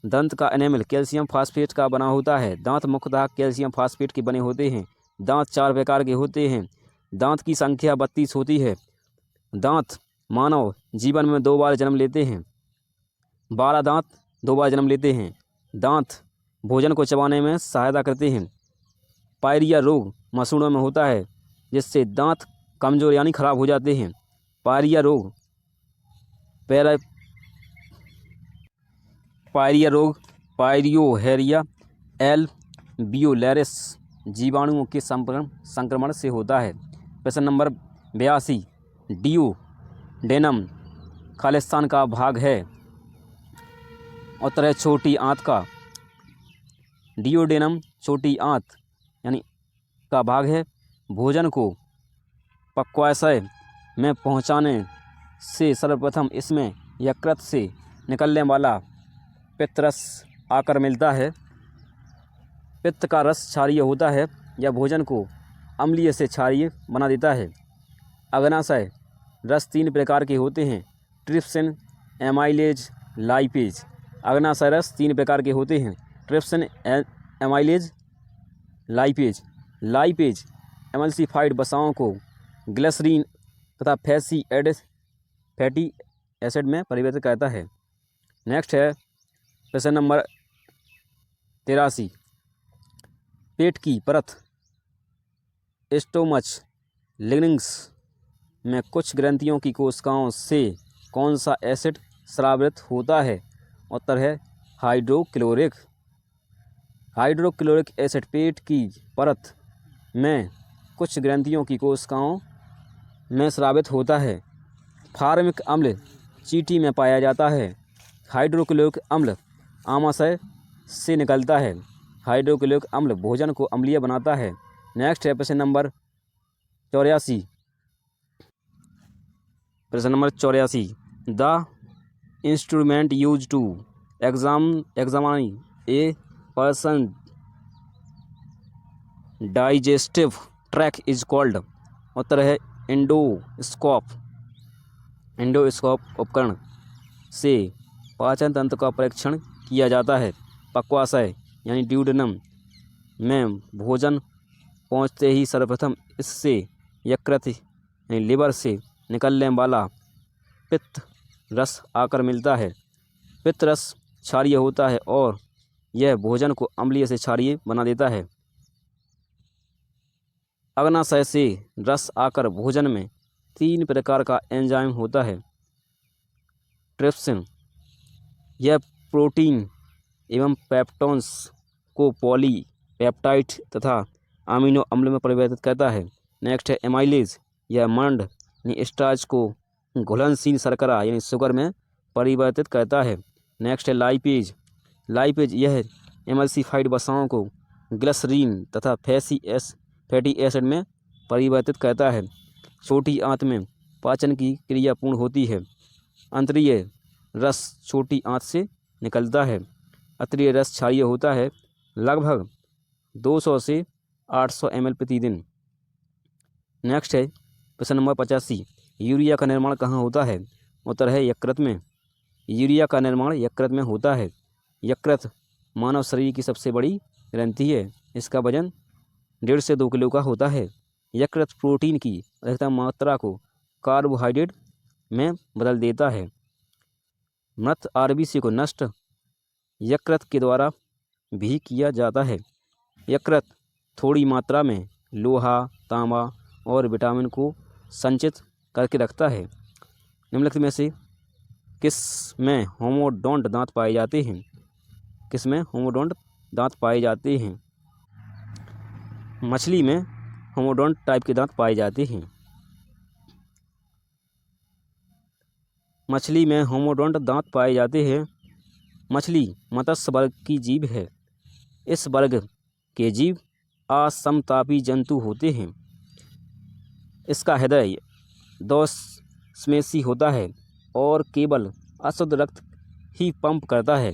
दंत का एनेमल कैल्शियम फास्फेट का बना होता है। दांत मुख्यतः कैल्शियम फास्फेट के बने होते हैं। दांत 4 प्रकार के होते हैं। दांत की संख्या 32 होती है। दांत मानव जीवन में 2 बार जन्म लेते हैं। 12 दांत 2 बार जन्म लेते हैं। दांत भोजन को चबाने में सहायता करते हैं। पायरिया रोग मसूड़ों में होता है, जिससे दांत कमजोर यानी खराब हो जाते हैं। पायरिया रोग पायरियोहेरिया एल्वियोलैरिस जीवाणुओं के संक्रमण से होता है। प्रश्न नंबर 82। डिओडेनम खालिस्तान का भाग है। उत्तर है छोटी आंत का। डिओडेनम छोटी आंत यानी का भाग है। भोजन को पक्वाशय में पहुंचाने से सर्वप्रथम इसमें यकृत से निकलने वाला पित्त रस आकर मिलता है। पित्त का रस क्षारीय होता है। यह भोजन को अम्लीय से क्षारीय बना देता है। अग्नाशय रस 3 प्रकार के होते हैं, ट्रिप्सिन, एमाइलेज, लाइपेज। अग्नाशय रस 3 प्रकार के होते हैं, ट्रिप्सिन, एमाइलेज, लाइपेज। लाइपेज एमल्सिफाइड वसाओं को ग्लिसरीन तथा फैटी एसिड में परिवर्तित करता है। नेक्स्ट है प्रश्न नंबर 83। पेट की परत स्टोमच लिग्निंग्स में कुछ ग्रंथियों की कोशिकाओं से कौन सा एसिड स्रावित होता है? उत्तर है हाइड्रोक्लोरिक एसिड पेट की परत में कुछ ग्रंथियों की कोशिकाओं में स्रावित होता है। फार्मिक अम्ल चींटी में पाया जाता है। हाइड्रोक्लोरिक अम्ल आमाशय से निकलता है। हाइड्रोक्लोरिक अम्ल भोजन को अम्लीय बनाता है। नेक्स्ट है प्रश्न नंबर 84। प्रश्न number 84। The instrument use to examine a person digestive track is called. उत्तर है एंडोस्कोप। उपकरण से पाचन तंत्र का परीक्षण किया जाता है। पक्वाशय यानी ड्यूडेनम में भोजन पहुंचते ही सर्वप्रथम इससे यकृत यानी लिवर से निकलने वाला पित्त रस आकर मिलता है। पित्त रस क्षारीय होता है और यह भोजन को अम्लीय से क्षारीय बना देता है। अग्नाशय से रस आकर भोजन में 3 प्रकार का एंजाइम होता है। ट्रिप्सिन यह प्रोटीन एवं पेप्टोन्स को पॉलीपेप्टाइड तथा अमीनो अम्ल में परिवर्तित करता है। नेक्स्ट है एमाइलेज, यह मंड यानी स्टार्च को घुलनशील शर्करा यानी शुगर में परिवर्तित करता है। नेक्स्ट है लाइपेज, यह एमल्सिफाइड वसाओं को ग्लिसरीन तथा फैटी फैटी एसिड में परिवर्तित करता है। छोटी आंत में पाचन की क्रिया पूर्ण होती है। अंतरीय रस छोटी आंत से निकलता है। अतरीय रस क्षारीय होता है, लगभग 200 से 800 ml प्रतिदिन। नेक्स्ट है प्रश्न नंबर 85। यूरिया का निर्माण कहाँ होता है? उत्तर है यकृत में। यूरिया का निर्माण यकृत में होता है। यकृत मानव शरीर की सबसे बड़ी ग्रंथि है। इसका वजन 1.5 से 2 किलो का होता है। यकृत प्रोटीन की अधिकतम मात्रा को कार्बोहाइड्रेट में बदल देता है। मृत आरबीसी को नष्ट यकृत के द्वारा भी किया जाता है। यकृत थोड़ी मात्रा में लोहा, तांबा और विटामिन को संचित करके रखता है। निम्नलिखित में से किस में होमोडोंट दांत पाए जाते हैं? किस में होमोडोंट दांत पाए जाते हैं? मछली में होमोडोंट टाइप के दांत पाए जाते हैं। मछली में होमोडोंट दांत पाए जाते हैं। मछली मत्स्य वर्ग की जीव है। इस वर्ग के जीव असमतापी जंतु होते हैं। इसका हृदय दोषमेशी होता है और केवल अशुद्ध रक्त ही पंप करता है।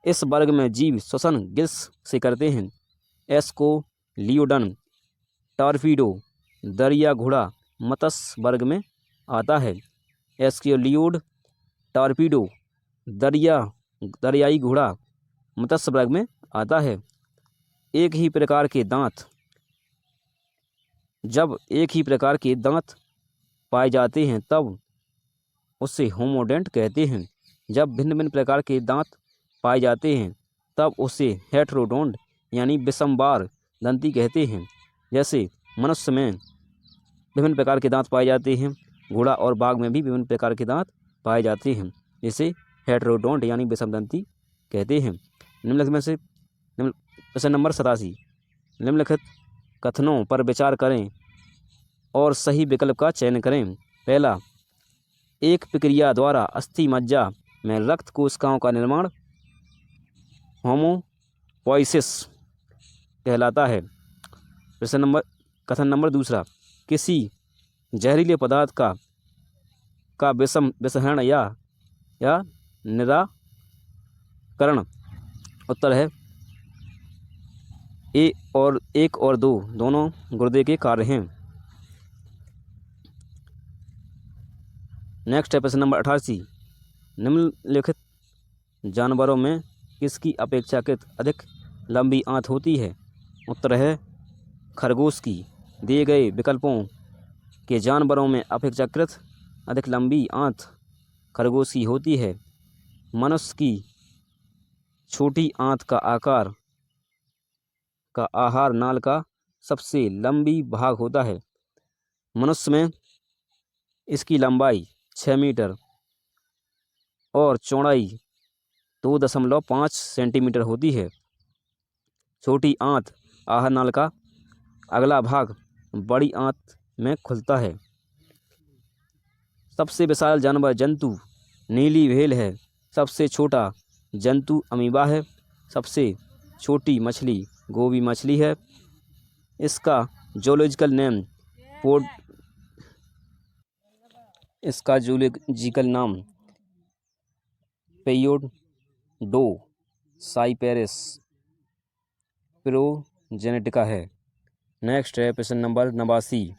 इस वर्ग में जीव श्वसन गिल्स से करते हैं। एस्कोलियोडन टॉर्पीडो दरिया घोड़ा मत्स्य वर्ग में आता है। एस्कोलियोड टॉर्पीडो दरियाई घोड़ा मत्स्य वर्ग में आता है। एक ही प्रकार के दांत जब एक ही प्रकार के दांत पाए जाते हैं तब उसे होमोडोंट कहते हैं। जब भिन्न भिन्न प्रकार के दांत पाए जाते हैं तब उसे हेटेरोडोंट यानी विषमवार दंती कहते हैं। जैसे मनुष्य में विभिन्न प्रकार के दांत पाए जाते हैं, घोड़ा और बाघ में भी विभिन्न प्रकार के दांत पाए जाते हैं, जिसे हेटेरोडोंट यानी विषमदंती कहते हैं। निम्नलिखित में से प्रश्न नंबर 87। निम्नलिखित कथनों पर विचार करें और सही विकल्प का चयन करें। पहला, एक प्रक्रिया द्वारा अस्थि मज्जा में रक्त कोशिकाओं का निर्माण होमोपोइसिस कहलाता है। कथन नंबर दूसरा, किसी जहरीले पदार्थ का विषहरण या निराकरण। उत्तर है एक और दो दोनों गुर्दे के कार्य हैं। नेक्स्ट है प्रश्न नंबर 88। निम्नलिखित जानवरों में किसकी अपेक्षाकृत अधिक लंबी आंत होती है? उत्तर है खरगोश की। दिए गए विकल्पों के जानवरों में अपेक्षाकृत अधिक लंबी आंत खरगोश की होती है। मनुष्य की छोटी आंत का आहार नाल का सबसे लंबी भाग होता है। मनुष्य में इसकी लंबाई 6 मीटर और चौड़ाई 2.5 सेंटीमीटर होती है। छोटी आंत आहार नाल का अगला भाग बड़ी आंत में खुलता है। सबसे विशाल जंतु नीली व्हेल है। सबसे छोटा जंतु अमीबा है। सबसे छोटी मछली गोबी मछली है। इसका जूलॉजिकल नाम पेयोडोसाइपेरस प्रोजेनेटिका है। नेक्स्ट है प्रश्न नंबर 89।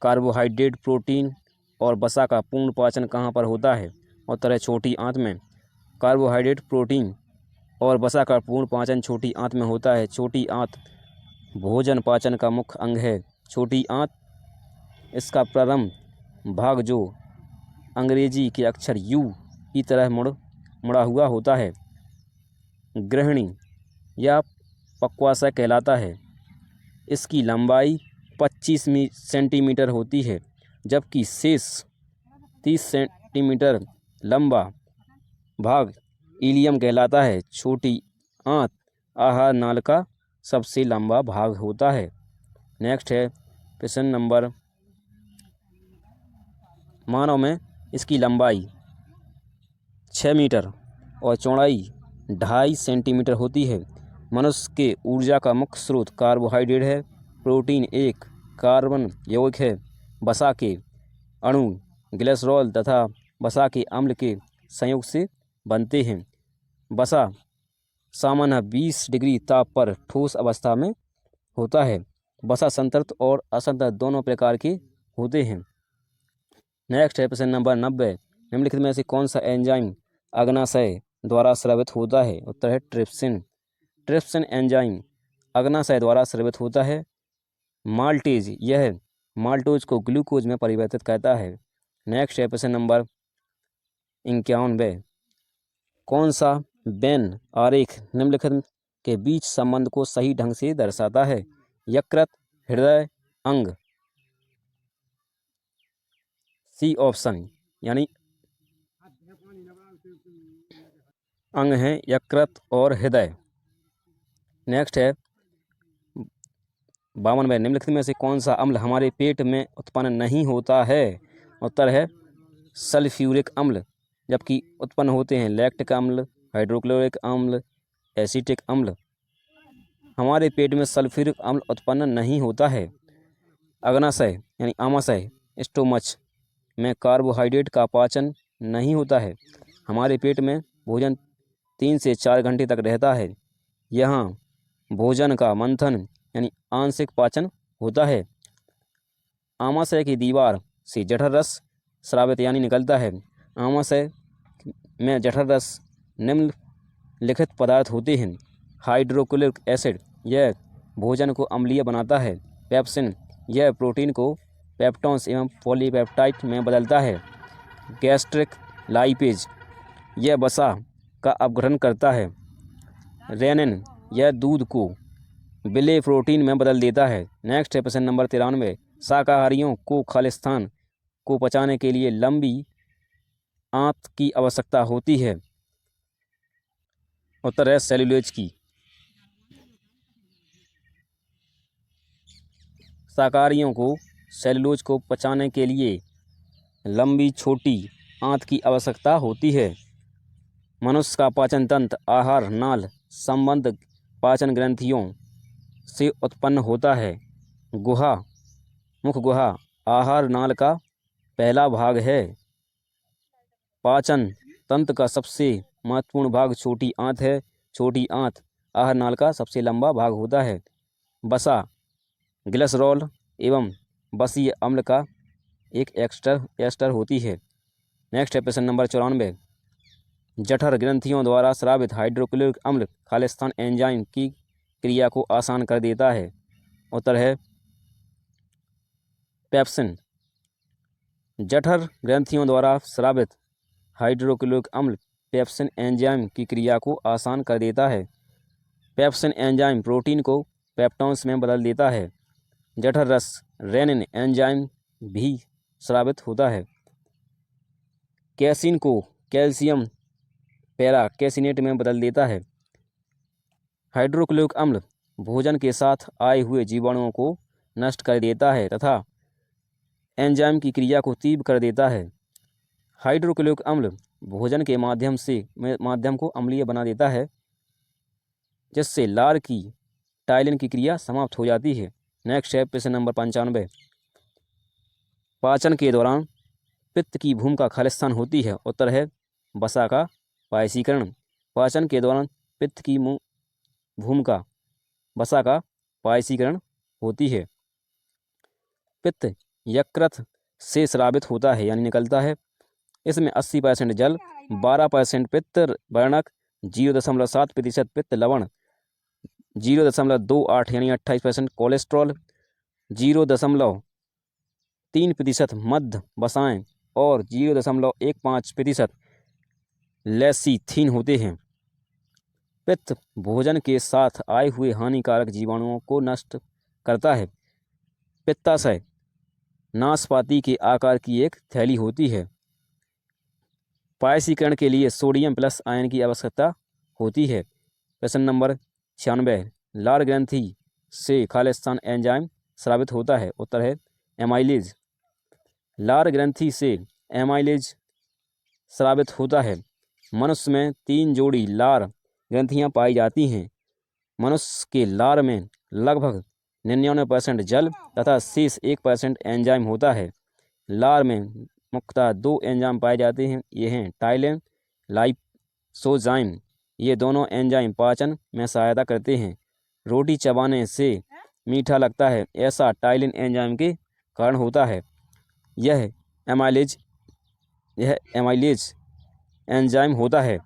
कार्बोहाइड्रेट, प्रोटीन और वसा का पूर्ण पाचन कहाँ पर होता है? उत्तर है छोटी आंत में। कार्बोहाइड्रेट, प्रोटीन और वसा का पूर्ण पाचन छोटी आंत में होता है। छोटी आंत भोजन पाचन का मुख्य अंग है। छोटी आंत इसका प्रारंभ भाग जो अंग्रेजी के अक्षर यू की तरह मुड़ा हुआ होता है गृहिणी या पक्वाशय कहलाता है। इसकी लंबाई 25 सेंटीमीटर होती है, जबकि शेष 30 सेंटीमीटर लंबा भाग इलियम कहलाता है। छोटी आंत आहार नाल का सबसे लंबा भाग होता है। नेक्स्ट है प्रश्न नंबर, मानव में इसकी लंबाई 6 मीटर और चौड़ाई 2.5 सेंटीमीटर होती है। मनुष्य के ऊर्जा का मुख्य स्रोत कार्बोहाइड्रेट है। प्रोटीन एक कार्बन यौगिक है। वसा के अणु ग्लिसरॉल तथा वसा के अम्ल के संयोग से बनते हैं। वसा सामान्य 20 डिग्री ताप पर ठोस अवस्था में होता है। वसा संतृप्त और असंतृप्त दोनों प्रकार के होते हैं। नेक्स्ट है प्रश्न नंबर 90। निम्नलिखित में से कौन सा एंजाइम अग्नाशय द्वारा स्रावित होता है? उत्तर है ट्रिप्सिन। ट्रिप्सिन एंजाइम अग्नाशय द्वारा स्रावित होता है। माल्टेज, यह माल्टोज को ग्लूकोज में परिवर्तित करता है। नेक्स्ट है प्रश्न नंबर 91। कौन सा वेन आरेख निम्नलिखित के बीच संबंध को सही ढंग से दर्शाता है? यकृत, हृदय, अंग। सी ऑप्शन यानी अंग हैं यकृत और हृदय। नेक्स्ट है 52। निम्नलिखित में से कौन सा अम्ल हमारे पेट में उत्पन्न नहीं होता है? उत्तर है सल्फ्यूरिक अम्ल, जबकि उत्पन्न होते हैं लैक्टिक अम्ल, हाइड्रोक्लोरिक अम्ल, एसिटिक अम्ल। हमारे पेट में सल्फ्यूरिक अम्ल उत्पन्न नहीं होता है। अग्नाशय यानी आमाशय स्टोमच में कार्बोहाइड्रेट का पाचन नहीं होता है। हमारे पेट में भोजन 3 से 4 घंटे तक रहता है। यहाँ भोजन का मंथन यानी आंशिक पाचन होता है। आमाशय की दीवार से जठर रस स्रावित यानी निकलता है। आमाशय में जठर रस निम्नलिखित पदार्थ होते हैं। हाइड्रोक्लोरिक एसिड, यह भोजन को अम्लीय बनाता है। पेप्सिन, यह प्रोटीन को पेप्टोन्स एवं पॉलीपेप्टाइड में बदलता है। गैस्ट्रिक लाइपेज, यह वसा का अपघटन करता है। रेनिन, यह दूध को विलेय प्रोटीन में बदल देता है। नेक्स्ट है प्रश्न नंबर 93। शाकाहारियों को खालिस्तान को पचाने के लिए लंबी आंत की आवश्यकता होती है। उत्तर है सेलुलोज की। शाकाहारियों को सेलुलोज को पचाने के लिए लंबी छोटी आंत की आवश्यकता होती है। मनुष्य का पाचन तंत्र आहार नाल संबंध पाचन ग्रंथियों से उत्पन्न होता है। गुहा, मुख गुहा आहार नाल का पहला भाग है। पाचन तंत्र का सबसे महत्वपूर्ण भाग छोटी आंत है। छोटी आंत आहार नाल का सबसे लंबा भाग होता है। वसा ग्लिसरॉल एवं वसीय अम्ल का एक एस्टर होती है। नेक्स्ट है प्रश्न नंबर 94। जठर ग्रंथियों द्वारा स्रावित हाइड्रोक्लोरिक अम्ल खालिस्तान एंजाइम की क्रिया को आसान कर देता है। उत्तर है पेप्सिन। जठर ग्रंथियों द्वारा स्रावित हाइड्रोक्लोरिक अम्ल पेप्सिन एंजाइम की क्रिया को आसान कर देता है। पेप्सिन एंजाइम प्रोटीन को पेप्टोन्स में बदल देता है। जठर रस रेनिन एंजाइम भी स्रावित होता है। कैसीन को कैल्शियम पैराकेसिनेट में बदल देता है। हाइड्रोक्लोरिक अम्ल भोजन के साथ आए हुए जीवाणुओं को नष्ट कर देता है तथा एंजाइम की क्रिया को तीव्र कर देता है। हाइड्रोक्लोरिक अम्ल भोजन के माध्यम को अम्लीय बना देता है, जिससे लार की टाइलिन की क्रिया समाप्त हो जाती है। नेक्स्ट है प्रश्न नंबर 95। पाचन के दौरान पित्त की भूमिका खालिस्तान होती है। उत्तर है वसा का पायसीकरण। पाचन के दौरान पित्त की भूमिका वसा का पायसीकरण होती है। पित्त यकृत से स्रावित होता है यानी निकलता है। इसमें 80% जल, 12% पित्त वर्णक, 0.7% पित्त लवण, 0.28 यानी 28% कोलेस्ट्रॉल, 0.3% मध्य वसाएं और 0.15% लेसिथिन होते हैं। पित्त भोजन के साथ आए हुए हानिकारक जीवाणुओं को नष्ट करता है। पित्ताशय नाशपाती के आकार की एक थैली होती है। पायसीकरण के लिए सोडियम प्लस आयन की आवश्यकता होती है। प्रश्न नंबर 96। लार ग्रंथि से खालिस्तान एंजाइम स्रावित होता है। उत्तर है एमाइलेज। लार ग्रंथि से एमाइलेज स्रावित होता है। मनुष्य में 3 जोड़ी लार ग्रंथियां पाई जाती हैं। मनुष्य के लार में लगभग 99% जल तथा शेष 1% एंजाइम होता है। लार में मुख्यतः 2 एंजाइम पाए जाते हैं। ये हैं टाइलिन, लाइसोजाइम। ये दोनों एंजाइम पाचन में सहायता करते हैं। रोटी चबाने से मीठा लगता है, ऐसा टाइलिन एंजाइम के कारण होता है। यह एमाइलेज एंजाइम होता है